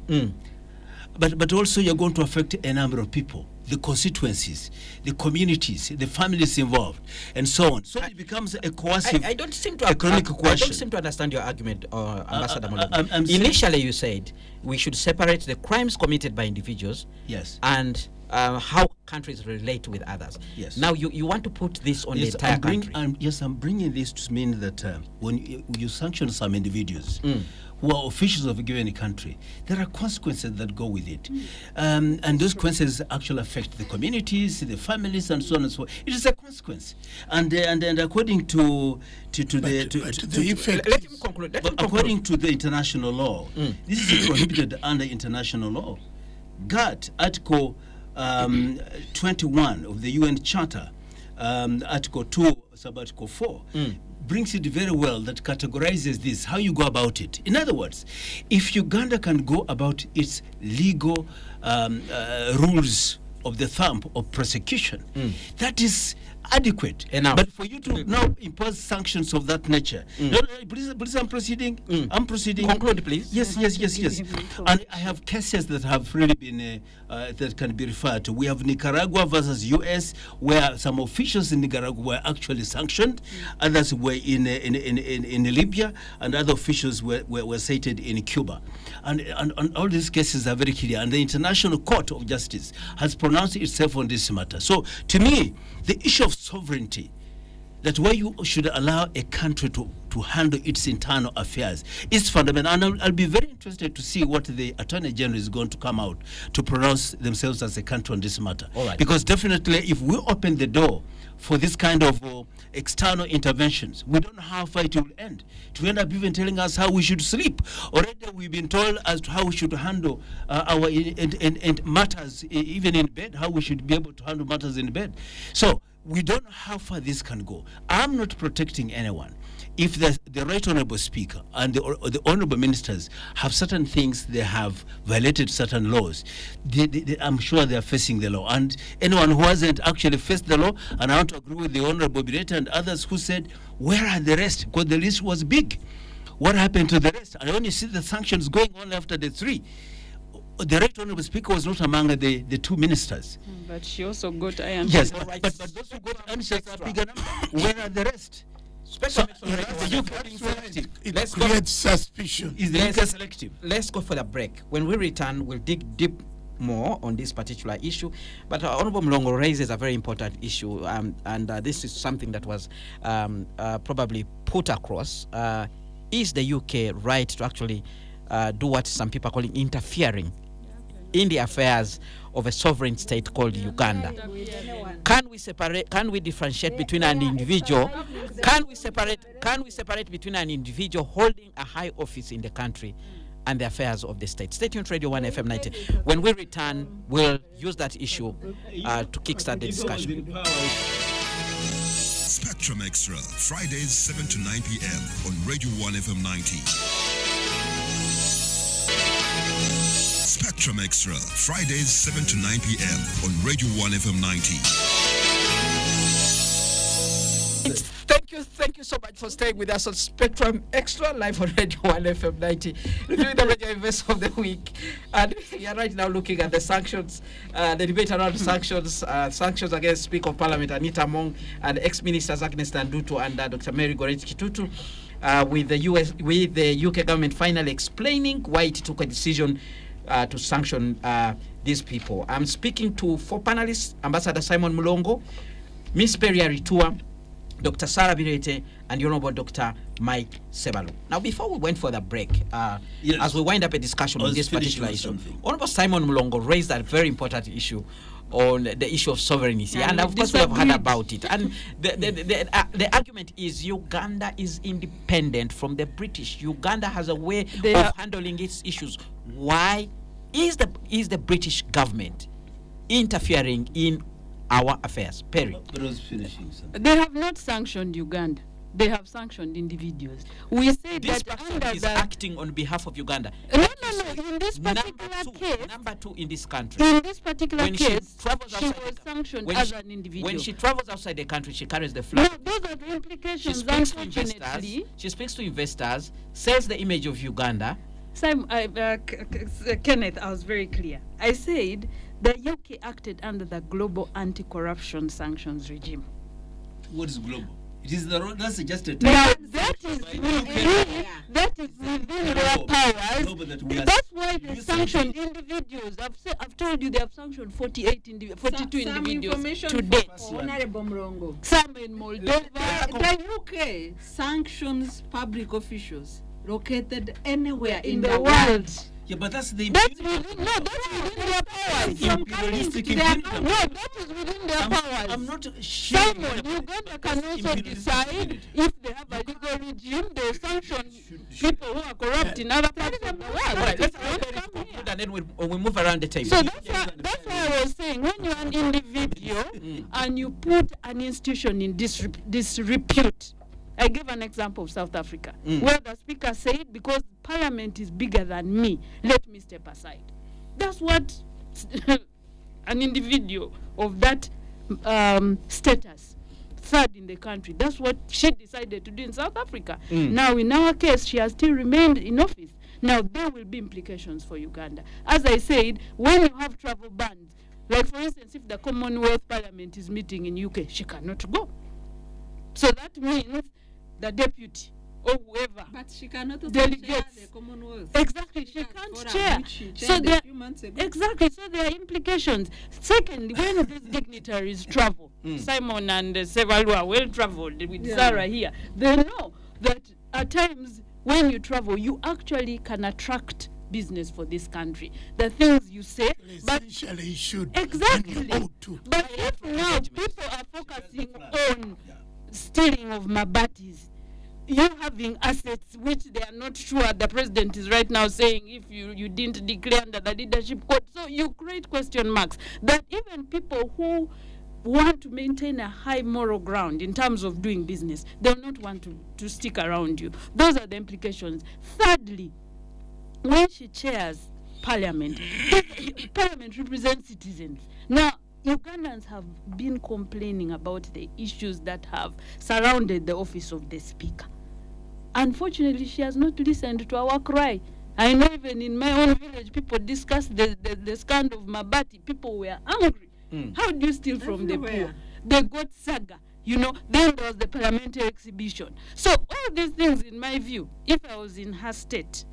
D: but also you're going to affect a number of people, the constituencies, the communities, the families involved, and so on. So it becomes a coercive
C: I don't seem to
D: economic
C: I don't
D: coercion.
C: seem to understand your argument, Ambassador Molo.
D: I'm saying-
C: Initially, you said we should separate the crimes committed by individuals
D: Yes.
C: and how countries relate with others.
D: Yes.
C: Now you want to put this on the
D: Yes,
C: entire country.
D: I'm bringing this to mean that when you sanction some individuals who are officials of a given country, there are consequences that go with it. And those consequences actually affect the communities, the families, and so on and so on. It is a consequence. And according to
F: the effect.
C: Let him conclude. Let him conclude.
D: according to the international law, this is prohibited under international law. GATT, Article 21 of the UN Charter, Article 2, Sub-Article 4, brings it very well, that categorizes this, how you go about it. In other words, if Uganda can go about its legal rules of the thumb of prosecution, that is adequate.
C: Enough.
D: But for you to now impose sanctions of that nature, no, please, I'm proceeding. I'm proceeding.
C: Conclude, please.
D: Yes. And I have cases that have really been that can be referred to. We have Nicaragua versus U.S., where some officials in Nicaragua were actually sanctioned, others were in Libya, and other officials were cited in Cuba. And all these cases are very clear, and the International Court of Justice has pronounced itself on this matter. So, to me, the issue of sovereignty, that why you should allow a country to handle its internal affairs, is fundamental. And I'll be very interested to see what the Attorney General is going to come out to pronounce themselves as a country on this matter.
C: All right.
D: Because definitely, if we open the door for this kind of external interventions, we don't know how far it will end. It will end up even telling us how we should sleep. Already we've been told as to how we should handle our matters, even in bed, how we should be able to handle matters in bed. So we don't know how far this can go. I'm not protecting anyone. If the right honorable speaker and the honorable ministers have certain things, they have violated certain laws, I'm sure they are facing the law. And anyone who hasn't actually faced the law, and I want to agree with the honorable Bireta and others who said, where are the rest? Because the list was big. What happened to the rest? I only see the sanctions going on after the three. The right honorable speaker was not among the two ministers.
E: But she also got iron.
D: Yes,
E: All
D: but those who got answers are bigger number. Where are the rest?
C: Special
D: So, is the UK being selective?
F: It
C: Let's go.
F: creates suspicion.
D: Is the UK selective?
C: Let's go for the break. When we return, we'll dig deep more on this particular issue. But Honorable Mlongo raises a very important issue, and this is something that was probably put across. Is the UK right to actually do what some people are calling interfering in the affairs of a sovereign state called Uganda. Can we separate? Can we differentiate between an individual? Can we separate between an individual holding a high office in the country and the affairs of the state? Stay tuned, Radio 1 FM 90. When we return, we'll use that issue to kickstart the discussion.
A: Spectrum Extra, Fridays 7 to 9 p.m. on Radio 1 FM 90. Spectrum Extra, Fridays 7 to 9 p.m. on Radio 1 FM 90.
C: Thank you so much for staying with us on Spectrum Extra, live on Radio 1 FM 90, reviewing the major events of the week. And we are right now looking at the sanctions, the debate around sanctions against Speaker of Parliament Anita Among and ex-ministers Agnes Ndutu and Dr. Mary Goretti Kitutu, with the UK government finally explaining why it took a decision to sanction these people. I'm speaking to 4 panelists: Ambassador Simon Mulongo, Miss Peria Ritua, Dr. Sarah Birete, and the Honorable Dr. Mike Sebalu. Now, before we went for the break, as we wind up a discussion on this particular issue, Honorable Simon Mulongo raised that very important issue on the issue of sovereignty, and of course we have heard about it. And the argument is Uganda is independent from the British. Uganda has a way of handling its issues. Why is the British government interfering in our affairs? Perry.
E: They have not sanctioned Uganda. They have sanctioned individuals. We say
C: this
E: that
C: person
E: under
C: is
E: the
C: acting on behalf of Uganda.
E: No. In this particular case,
C: number two in this country.
E: In this particular
C: when
E: case,
C: she
E: was sanctioned as an individual.
C: When she travels outside the country, she carries the flag.
E: No, those are the implications.
C: She speaks to investors, sells the image of Uganda.
E: Kenneth, I was very clear. I said the UK acted under the global anti-corruption sanctions regime.
D: What is global? It is that's just a term.
E: Now, that is within their powers. That's why they sanctioned individuals. I've told you they have sanctioned 42 individuals to date.
G: Honorable Mrongo.
E: Some in Moldova.
G: The UK sanctions public officials located anywhere in the
E: world.
D: Yeah, but that's the
E: that's within their powers.
D: Imperialistic imperialism.
E: No, that is within their powers.
D: I'm not sure.
E: Uganda can also decide if they have a legal regime, they sanction people who are corrupt in other parts of the world.
C: Right, let's conclude and then we move around the table.
E: So that's why I was saying, when you're an individual and you put an institution in disrepute. I gave an example of South Africa, where the speaker said, because parliament is bigger than me, let me step aside. That's what an individual of that status, third in the country, that's what she decided to do in South Africa. Now, in our case, she has still remained in office. Now, there will be implications for Uganda. As I said, when you have travel bans, like for instance, if the Commonwealth Parliament is meeting in UK, she cannot go. So that means the deputy or whoever.
G: But she cannot
E: delegate
G: the Commonwealth.
E: Exactly, she can't chair. So there, exactly, so there are implications. Second, when these dignitaries travel, Simon and Sevalu are well traveled with Sarah here. They know that at times when you travel, you actually can attract business for this country. The things you say, but
F: essentially should
E: exactly. But if now people are focusing on stealing of Mabatis, you having assets which they are not sure, the president is right now saying if you didn't declare under the leadership code, so you create question marks that even people who want to maintain a high moral ground in terms of doing business, they'll not want to stick around you. Those are the implications. Thirdly, when she chairs parliament, parliament represents citizens. Now, Ugandans have been complaining about the issues that have surrounded the office of the speaker. Unfortunately, she has not listened to our cry. I know even in my own village, people discussed the scandal of Mabati. People were angry. How do you steal from the poor? The goat saga, then there was the parliamentary exhibition. So all these things, in my view, if I was in her state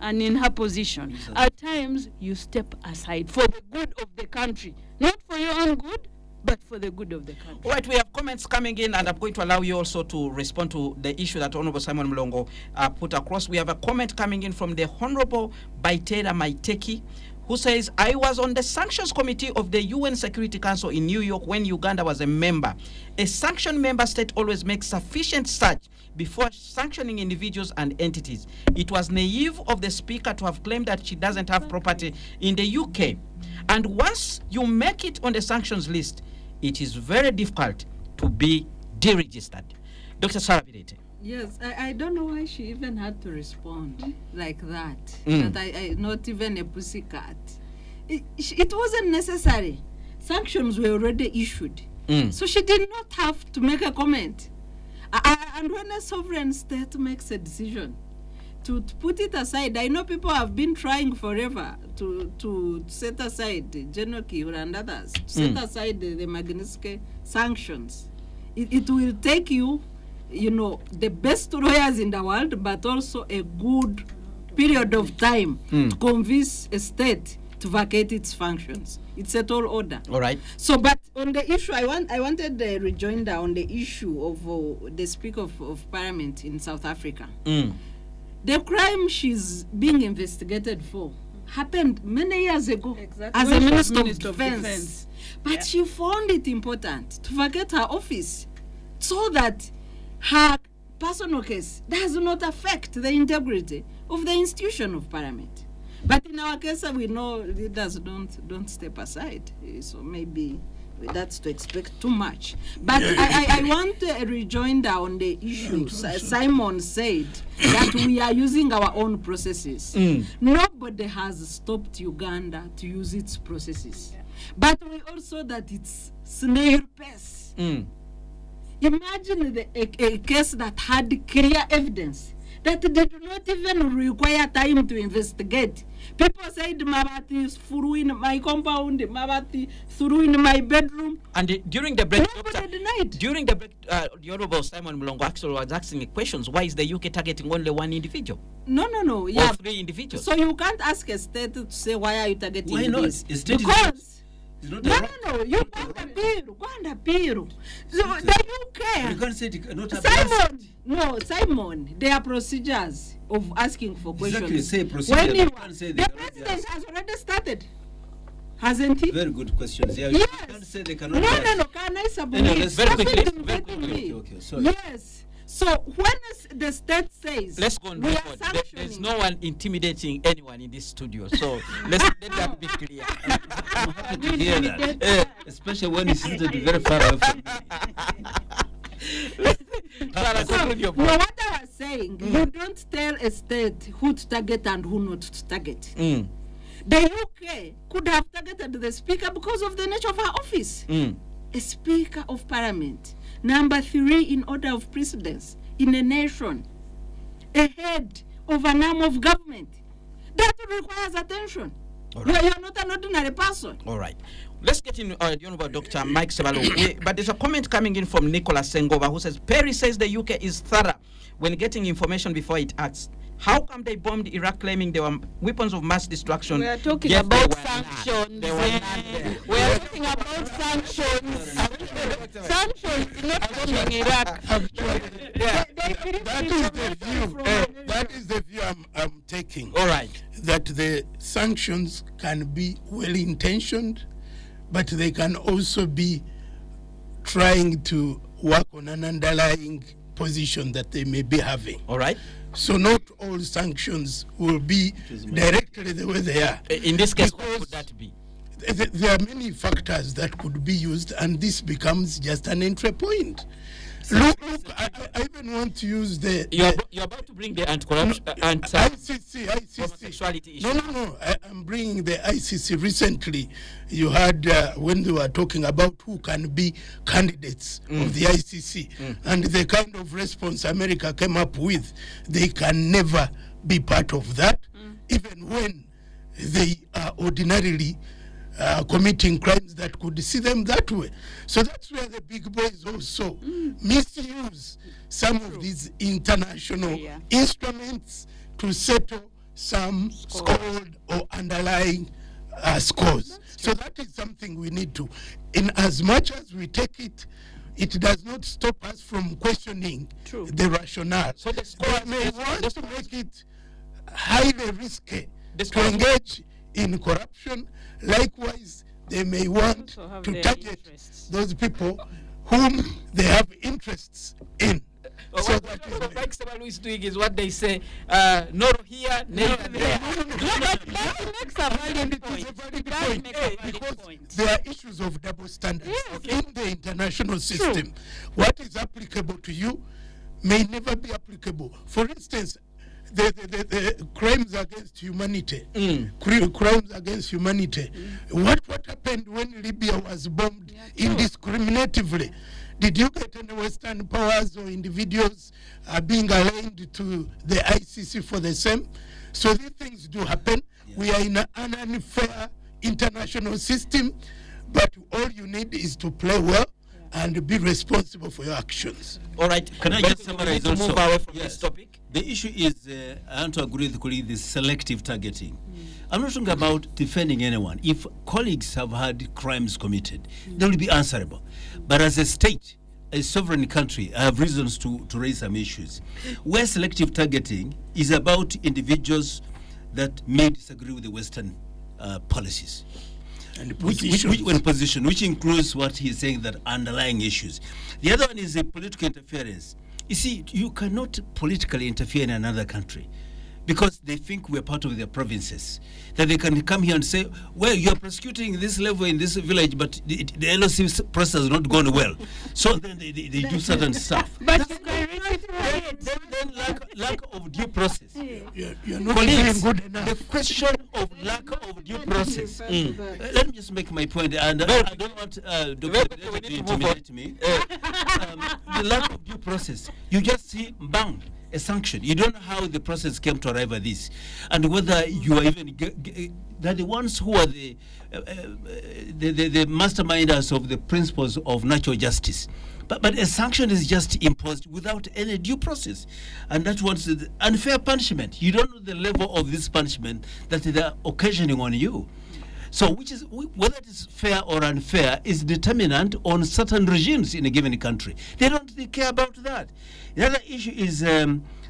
E: and in her position, at times you step aside for the good of the country. Not for your own good, but for the good of the country.
C: All right, we have comments coming in, and I'm going to allow you also to respond to the issue that Honorable Simon Mulongo put across. We have a comment coming in from the Honorable Baitera Maiteki, who says, I was on the sanctions committee of the UN Security Council in New York when Uganda was a member. A sanctioned member state always makes sufficient search before sanctioning individuals and entities. It was naive of the speaker to have claimed that she doesn't have property in the UK. And once you make it on the sanctions list, it is very difficult to be deregistered. Dr. Sarah Birete.
G: Yes, I don't know why she even had to respond like that. That I not even a pussycat. It wasn't necessary. Sanctions were already issued. So she did not have to make a comment. And when a sovereign state makes a decision, to put it aside, I know people have been trying forever to set aside Genoki and others, to set aside the Magnitsky sanctions. It will take you the best lawyers in the world, but also a good period of time to convince a state to vacate its functions. It's a tall order.
C: All right.
G: So, but on the issue, I wanted a rejoinder on the issue of the Speaker of Parliament in South Africa. The crime she's being investigated for happened many years ago as a Minister of Defense. But she found it important to vacate her office so that her personal case does not affect the integrity of the institution of Parliament. But in our case, we know leaders don't step aside. So maybe that's to expect too much. But I want a rejoinder on the issue. Simon said that we are using our own processes. Nobody has stopped Uganda to use its processes. But we also that it's snail pace. Imagine a case that had clear evidence that did not even require time to investigate. People said Mabati threw in my compound, Mabati threw in my bedroom.
C: And during the break,
G: nobody denied.
C: During the break, the Honorable Simon Mulongo actually was asking me questions. Why is the UK targeting only one individual?
G: No.
C: Or three individuals?
G: So you can't ask a state to say, why are you targeting
D: Why not?
G: this?
D: Because
G: no, you go and appeal. So the UK.
D: You can't say it not a
G: Simon, there are procedures of asking for questions.
D: Exactly, say procedure.
G: When
D: You can't say
G: the president has already started, hasn't he?
D: Very good questions. Yeah,
G: Yes.
D: You can't say they cannot.
G: No. Can I submit?
D: let's
C: very quickly.
D: Okay, sorry.
G: Yes. So when the state says,
C: let's go on
G: we are
C: record. There's
G: sanctioning.
C: no one intimidating anyone in this studio. So let that be clear.
D: I'm happy to hear that. Especially when it's seated very far away from me.
G: So, what I was saying, you don't tell a state who to target and who not to target. The UK could have targeted the speaker because of the nature of her office. A speaker of parliament, number 3 in order of precedence in a nation, a head of an arm of government. That requires attention. Right. You're not an ordinary person.
C: All right. Let's get in the Honorable Dr. Mike Sebalo. But there's a comment coming in from Nicholas Sengova who says, Perry says the UK is thorough when getting information before it acts. How come they bombed Iraq claiming they were weapons of mass destruction?
E: We are talking
C: yet
E: about
C: they
E: sanctions.
C: They were not there.
E: We are talking about sanctions. Sanctions, not bombing Iraq.
F: That is the view I'm taking.
C: All right.
F: That the sanctions can be well-intentioned, but they can also be trying to work on an underlying position that they may be having.
C: All right.
F: So not all sanctions will be directly the way they are.
C: In this case, what could that be?
F: There are many factors that could be used, and this becomes just an entry point. Look, I even want to use the...
C: You're about to bring the anti-corruption...
F: ICC.
C: homosexuality issue.
F: No. I'm bringing the ICC. Recently, you had when they were talking about who can be candidates of the ICC, and the kind of response America came up with, they can never be part of that, even when they are ordinarily committing crimes that could see them that way. So that's where the big boys also misuse some of these international instruments to settle some scored or underlying scores. So that is something we need to, in as much as we take it, it does not stop us from questioning the rationale.
C: So the
F: we may want to make it highly risky to engage in corruption. Likewise, they may want
E: Also have
F: to
E: their
F: target
E: interests.
F: those people whom they have interests in. So
C: What
F: that
C: also
F: is
C: Mike Sebalu is doing is what they say, no here, neither there.
E: That makes a valid
F: It is a
E: point.
F: valid
E: That
F: point,
E: makes a valid
F: because
E: point.
F: there are issues of double standards
E: Yes.
F: in the international system. What is applicable to you may never be applicable. For instance, the crimes against humanity, crimes against humanity. What happened when Libya was bombed indiscriminatively? Did you get any Western powers or individuals being aligned to the ICC for the same? So these things do happen. We are in an unfair international system, but all you need is to play well and be responsible for your actions.
D: All right, can I just
C: We need
D: summarize
C: to
D: also?
C: move away from
D: Yes.
C: this topic.
D: The issue is, I want to agree with the colleague, the selective targeting. I'm not talking about defending anyone. If colleagues have had crimes committed, they will be answerable. But as a state, a sovereign country, I have reasons to raise some issues. Where selective targeting is about individuals that may disagree with the Western policies.
F: And
D: Which includes what he's saying, that underlying issues. The other one is a political interference. You see, you cannot politically interfere in another country because they think we're part of their provinces. That they can come here and say, well, you're prosecuting this level in this village, but the LOC process has not gone well. So then they do certain stuff.
E: But you can rectify it.
D: Then lack of due process.
F: you're not
D: Colleagues,
F: doing good enough.
D: the question of lack of due process. Let me just make my point, and I don't want Dr.
C: we
D: to
C: need to move on.
D: intimidate me. The lack of due process. You just see, bang, a sanction. You don't know how the process came to arrive at this, and whether you are even they're the ones who are the masterminders of the principles of natural justice. But a sanction is just imposed without any due process. And that was the unfair punishment. You don't know the level of this punishment that they're occasioning on you. So whether it is fair or unfair is determinant on certain regimes in a given country. They don't care about that. The other issue is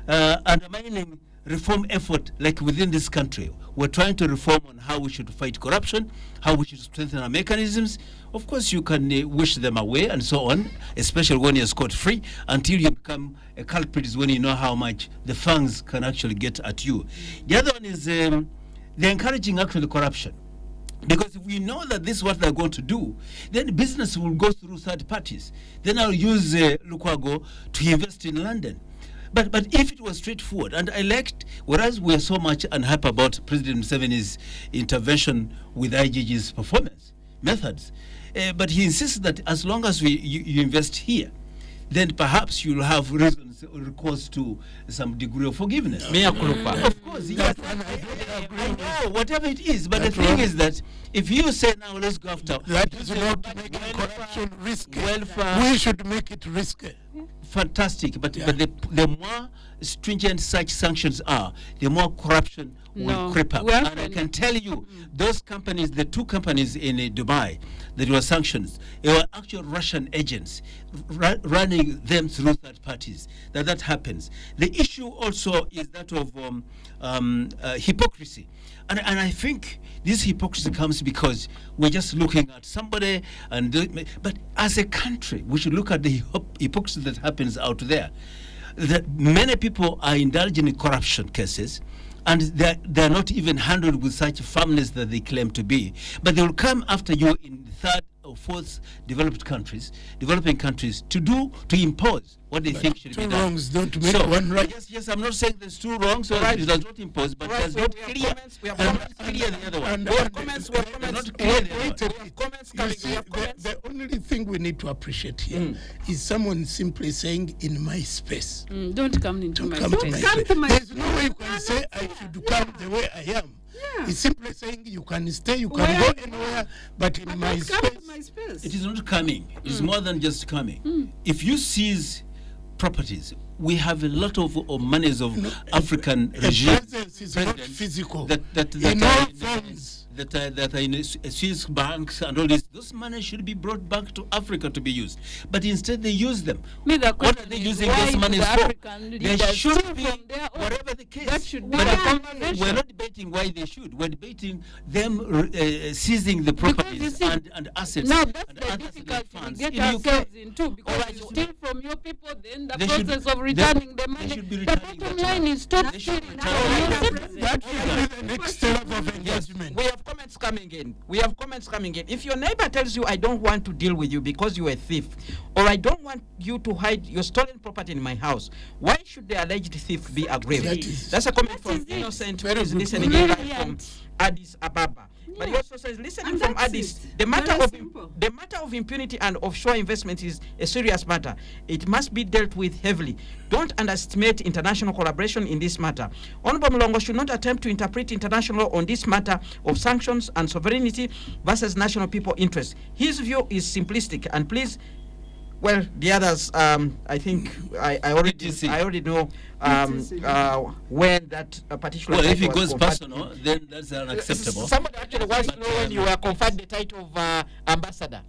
D: undermining reform effort, like within this country. We're trying to reform on how we should fight corruption, how we should strengthen our mechanisms. Of course, you can wish them away and so on, especially when you're scot-free, until you become a culprit is when you know how much the fangs can actually get at you. The other one is they're encouraging actually corruption. Because if we know that this is what they're going to do, then business will go through third parties. Then I'll use Lukwago to invest in London. But if it was straightforward, and I liked, whereas we're so much unhappy about President Museveni's intervention with IGG's performance methods, but he insists that as long as you invest here, then perhaps you'll have reasons or recourse to some degree of forgiveness.
C: Mea culpa.
D: Of course, yes. I know, whatever it is. But the thing is that if you say now let's go after
F: That is not making corruption risky.
D: welfare,
F: We should make it risky.
D: fantastic. But the more stringent such sanctions are, the more corruption will creep up.
E: Well,
D: And I can tell you, those companies, the two companies in Dubai that were sanctioned, they were actual Russian agents running them through third parties. That happens. The issue also is that of hypocrisy. And I think this hypocrisy comes because we're just looking at somebody, but as a country, we should look at the hypocrisy that happens out there. That many people are indulging in corruption cases, and they're not even handled with such firmness that they claim to be. But they will come after you in third or fourth developing countries to impose what they think should be
F: Two
D: done.
F: wrongs don't make one right.
D: Yes, I'm not saying there's two wrongs, so it does not impose, but does not clear.
C: We have
D: does
C: comments.
D: not clear the other one.
C: We have comments. We have
D: Does
C: comments.
D: not clear the other one.
C: We have comments
F: You
C: coming.
F: see,
C: We have comments.
F: the only thing we need to appreciate here is someone simply saying, in my space.
E: Don't come into
F: Don't
E: my
F: come to
E: space.
F: my
G: Come
F: space.
G: to my
F: There's no way you can say I should come the way I am. He's simply saying you can stay, you can go anywhere, but in my
G: Don't come to
F: space.
G: my space.
D: It is not coming. It's more than just coming. If you seize properties, we have a lot of monies of African
F: A
D: regimes.
F: presence is not
D: presidents
F: physical.
D: that
F: In
D: are
F: all
D: in,
F: forms.
D: that are in Swiss banks and all this. Those money should be brought back to Africa to be used, but instead they use them.
E: Me, the
D: What are
E: question
D: they
E: is
D: using
E: why
D: those
E: do
D: monies
E: the
D: for?
E: African
D: They
E: leaders
D: should
E: steal
D: be,
E: from their own?
D: whatever the case.
E: That should be
D: But
E: the
D: we're
E: conversation.
D: not debating why they should. We're debating them seizing the
E: Because
D: properties
E: you see,
D: and assets.
E: now that's
D: and
E: the
D: uncustodied
E: difficulty we
D: funds
E: get
D: in UK.
E: ourselves into, because
D: Alright,
E: you
D: so-
E: steal from your people, then the
D: They should-
E: process of
D: they-
E: returning the
D: they
E: money.
D: should be
E: The
D: returning
E: bottom
D: that
E: line
D: money.
E: is stop
D: They should
E: stealing
D: return
E: from
D: it.
E: your citizens.
F: That should be the next level of engagement.
C: We have comments coming in. If your neighbor tells you, I don't want to deal with you because you're a thief, or I don't want you to hide your stolen property in my house, why should the alleged thief be aggrieved? That's a comment from Innocent, who
F: Very
C: is
F: good
C: listening
F: point.
C: in live from
E: Brilliant.
C: Addis Ababa. But he also says, listening
G: And
C: from
G: that's
C: Addis,
G: it.
C: the matter
G: Very
C: of impunity and offshore investment is a serious matter. It must be dealt with heavily. Don't underestimate international collaboration in this matter. Honorable Mlongo should not attempt to interpret international law on this matter of sanctions and sovereignty versus national people interest. His view is simplistic, and please, well, the others, I think I already know when that particular.
D: Well, if
C: title
D: it
C: was
D: goes
C: conferred.
D: personal, then that's unacceptable.
C: Somebody actually wants to know when you were conferred the title of ambassador.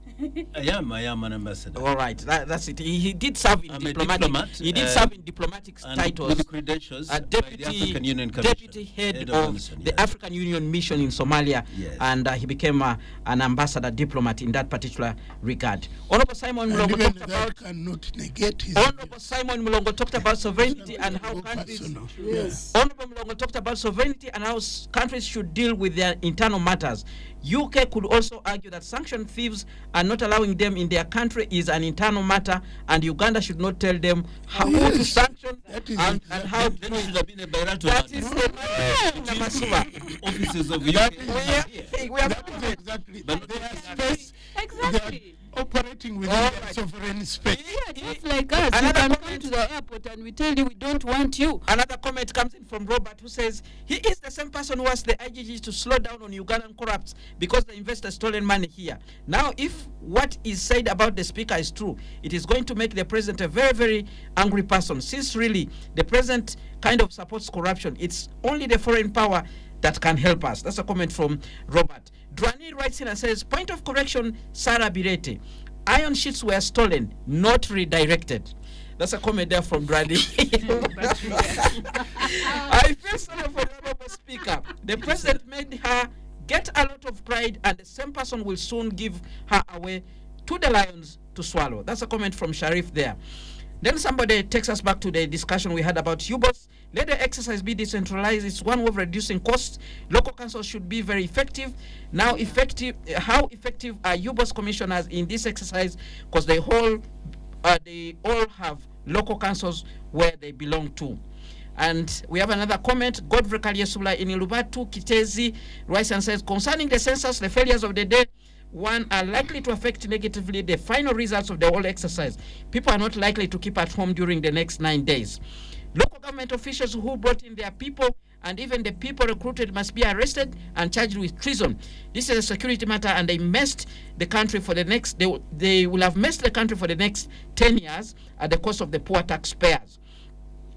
D: I am an ambassador.
C: All right, that's it. He did serve in
D: I'm a
C: diplomatic.
D: diplomat,
C: He did serve in diplomatic
D: And
C: titles.
D: with credentials by the
C: Deputy
D: African Union Commission.
C: deputy head
D: of
C: of
D: mission,
C: the
D: yes.
C: African Union mission in Somalia,
D: Yes.
C: and he became an ambassador diplomat in that particular regard. Honorable Simon
F: And
C: Mulongo
F: even
C: talked
F: that
C: about
F: cannot negate his
C: Honorable Simon Mulongo talked about sovereignty and how
F: Go
C: countries.
F: personal.
G: Yes.
C: Honorable Mulongo talked about sovereignty and how countries should deal with their internal matters. UK could also argue that sanction thieves and not allowing them in their country is an internal matter, and Uganda should not tell them how to
F: yes.
C: sanction
F: That is
C: and
F: exactly-
C: how
D: Then
C: to.
D: it should have been a bilateral
C: That is
D: matter.
C: the Namasuba.
D: Offices of
C: We
D: UK.
C: are
F: That is exactly.
D: But
F: They are space.
E: Exactly.
F: They are operating within
C: All
F: their
C: right.
F: sovereign space.
E: Just like us, you
C: Another
E: can come
C: comment.
E: to the airport and we tell you we don't want you.
C: Another comment comes in from Robert, who says he is the same person who asked the IGG to slow down on Ugandan corrupts because the investors stolen money here. Now, if what is said about the speaker is true, it is going to make the president a very, very angry person, since really the president kind of supports corruption. It's only the foreign power that can help us. That's a comment from Robert. Drani writes in and says, point of correction, Sarah Birete. Iron sheets were stolen, not redirected. That's a comment there from Drani. I feel sorry for the honorable speaker. The president made her get a lot of pride, and the same person will soon give her away to the lions to swallow. That's a comment from Sharif there. Then somebody takes us back to the discussion we had about U-boats. Let the exercise be decentralized. It's one way of reducing costs. Local councils should be very effective. Now, how effective are U-boats commissioners in this exercise? Because they all have local councils where they belong to. And we have another comment. Godfrey Kalyesula in Ilubatu Kitezi writes and says, concerning the census, the failures of the day one are likely to affect negatively the final results of the whole exercise. People are not likely to keep at home during the next 9 days. Local government officials who brought in their people and even the people recruited must be arrested and charged with treason. This is a security matter, and they messed the country for the next. They will have messed the country for the next 10 years at the cost of the poor taxpayers.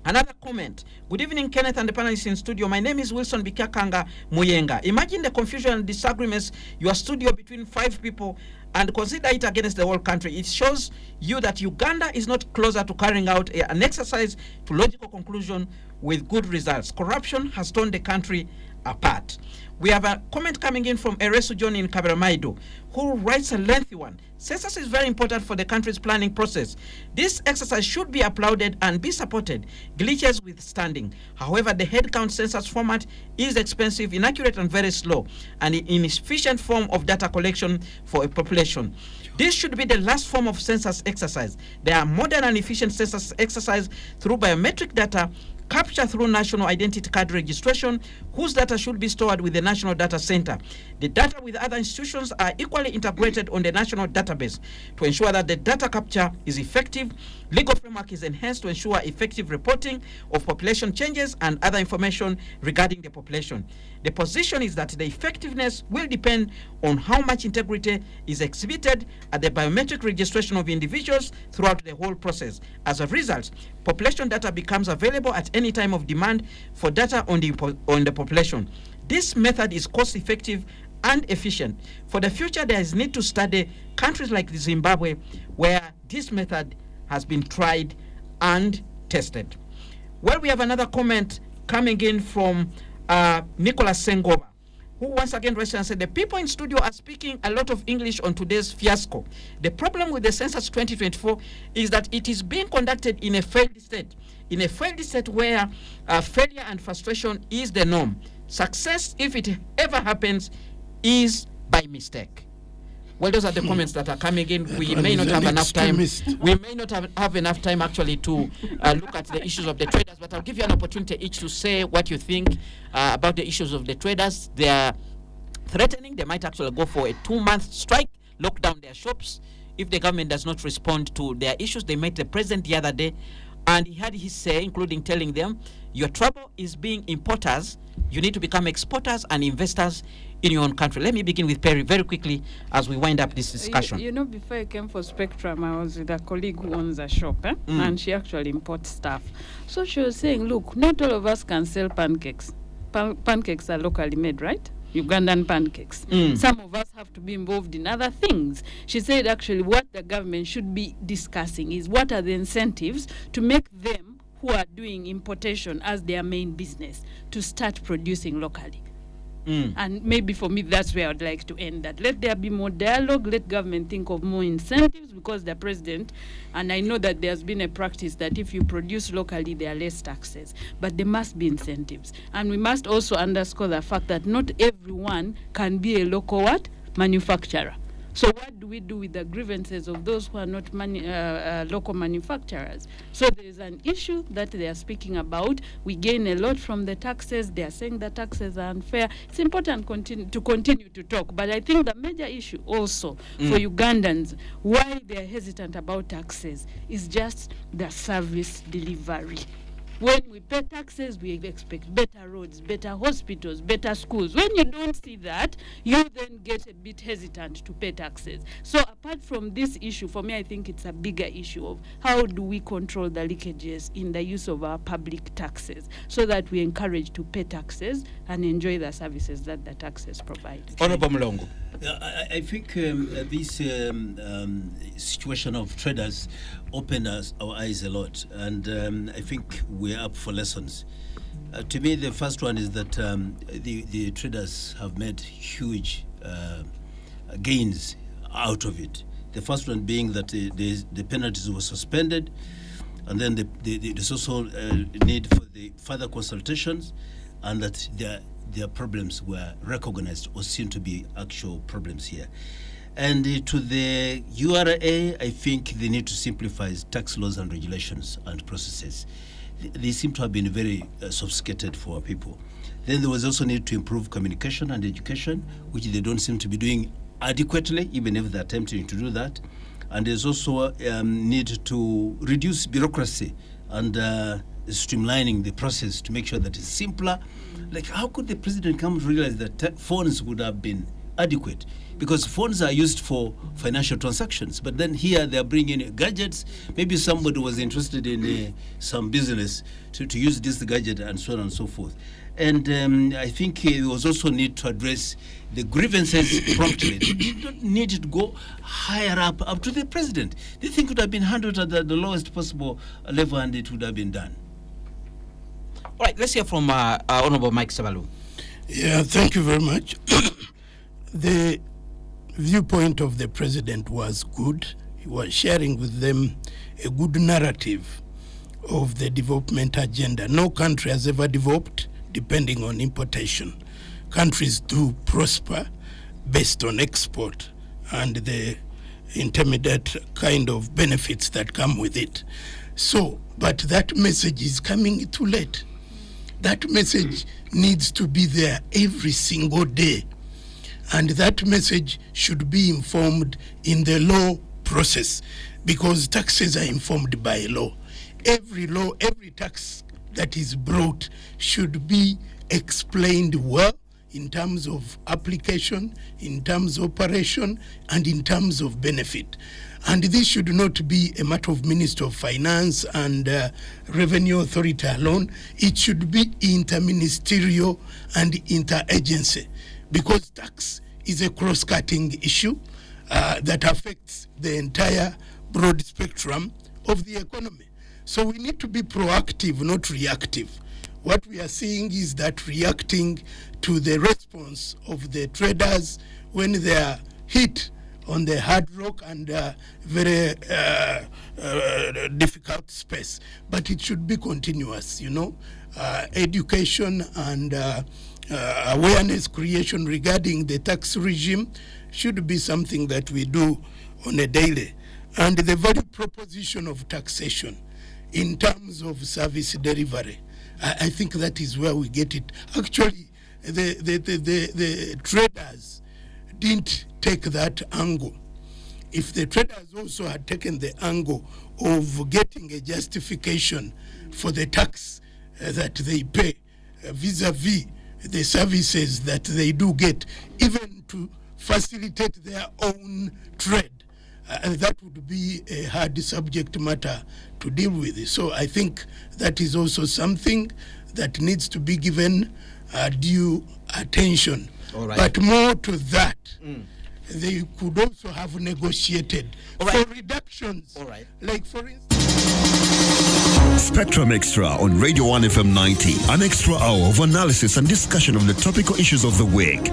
C: Another comment. Good evening, Kenneth and the panelists in studio. My name is Wilson Bikakanga Muyenga. Imagine the confusion and disagreements your studio between 5 people, and consider it against the whole country. It shows you that Uganda is not closer to carrying out an exercise to logical conclusion with good results. Corruption has torn the country apart. We have a comment coming in from Eresu John in Kaberamaido, who writes a lengthy one. Census is very important for the country's planning process. This exercise should be applauded and be supported, glitches withstanding. However, the headcount census format is expensive, inaccurate, and very slow, and an inefficient form of data collection for a population. This should be the last form of census exercise. There are modern and efficient census exercise through biometric data capture through national identity card registration, whose data should be stored with the National Data Center. The data with other institutions are equally integrated on the national database. To ensure that the data capture is effective, legal framework is enhanced to ensure effective reporting of population changes and other information regarding the population. The position is that the effectiveness will depend on how much integrity is exhibited at the biometric registration of individuals throughout the whole process. As a result, population data becomes available at any time of demand for data on the population. This method is cost-effective and efficient. For the future, there is need to study countries like Zimbabwe, where this method has been tried and tested. Well, we have another comment coming in from Nicholas Sengova, who once again raised and said, the people in studio are speaking a lot of English on today's fiasco. The problem with the Census 2024 is that it is being conducted in a failed state, where failure and frustration is the norm. Success, if it ever happens, is by mistake. Well, those are the comments that are coming in. We may not have enough time. We may not have enough time actually to look at the issues of the traders, but I'll give you an opportunity each to say what you think about the issues of the traders. They are threatening. They might actually go for a 2-month strike, lock down their shops. If the government does not respond to their issues, they met the president the other day, and he had his say, including telling them, your trouble is being importers. You need to become exporters and investors in your own country. Let me begin with Perry very quickly as we wind up this discussion.
E: You know, before I came for Spectrum, I was with a colleague who owns a shop, and she actually imports stuff. So she was saying, look, not all of us can sell pancakes. Pancakes are locally made, right? Ugandan pancakes. Some of us have to be involved in other things. She said actually what the government should be discussing is what are the incentives to make them who are doing importation as their main business to start producing locally. And maybe for me, that's where I'd like to end that. Let there be more dialogue. Let government think of more incentives, because the president, and I know that there's been a practice that if you produce locally, there are less taxes, but there must be incentives. And we must also underscore the fact that not everyone can be a local manufacturer. So what do we do with the grievances of those who are not local manufacturers? So there is an issue that they are speaking about. We gain a lot from the taxes. They are saying the taxes are unfair. It's important to continue to talk. But I think the major issue also for Ugandans, why they are hesitant about taxes, is just the service delivery. When we pay taxes, we expect better roads, better hospitals, better schools. When you don't see that, you then get a bit hesitant to pay taxes. So apart from this issue, for me, I think it's a bigger issue of how do we control the leakages in the use of our public taxes so that we encourage to pay taxes and enjoy the services that the taxes provide.
C: Honorable Mulongo.
D: I think this situation of traders opened our eyes a lot, and I think we're up for lessons. To me, the first one is that the traders have made huge gains out of it. The first one being that the penalties were suspended, and then there's also need for the further consultations, and that their problems were recognized or seen to be actual problems here. And to the URA, I think they need to simplify tax laws and regulations and processes. They seem to have been very sophisticated for our people. Then there was also need to improve communication and education, which they don't seem to be doing adequately, even if they're attempting to do that. And there's also need to reduce bureaucracy and streamlining the process to make sure that it's simpler. Like, how could the president come to realize that phones would have been adequate? Because phones are used for financial transactions, but then here they're bringing gadgets. Maybe somebody was interested in some business to use this gadget and so on and so forth. And I think there was also need to address the grievances promptly. They don't need to go higher up to the president. They think it would have been handled at the lowest possible level, and it would have been done.
C: All right, let's hear from Honorable Mike Sabalu.
F: Yeah, thank you very much. The viewpoint of the president was good. He was sharing with them a good narrative of the development agenda. No country has ever developed depending on importation. Countries do prosper based on export, and the intermediate kind of benefits that come with it. So, but that message is coming too late. That message needs to be there every single day. And that message should be informed in the law process, because taxes are informed by law. Every law, every tax that is brought should be explained well in terms of application, in terms of operation, and in terms of benefit. And this should not be a matter of Minister of Finance and Revenue Authority alone. It should be interministerial and interagency, because tax is a cross-cutting issue that affects the entire broad spectrum of the economy. So we need to be proactive, not reactive. What we are seeing is that reacting to the response of the traders when they are hit on the hard rock and very difficult space. But it should be continuous, education and awareness creation regarding the tax regime should be something that we do on a daily. And the value proposition of taxation in terms of service delivery, I think that is where we get it. Actually, the traders didn't take that angle. If the traders also had taken the angle of getting a justification for the tax that they pay vis-a-vis the services that they do get, even to facilitate their own trade, that would be a hard subject matter to deal with. So I think that is also something that needs to be given due attention.
C: All right.
F: But more to that, they could also have negotiated for reductions.
C: All right.
F: Like, for instance,
A: Spectrum Extra on Radio 1 FM 90. An extra hour of analysis and discussion of the topical issues of the week.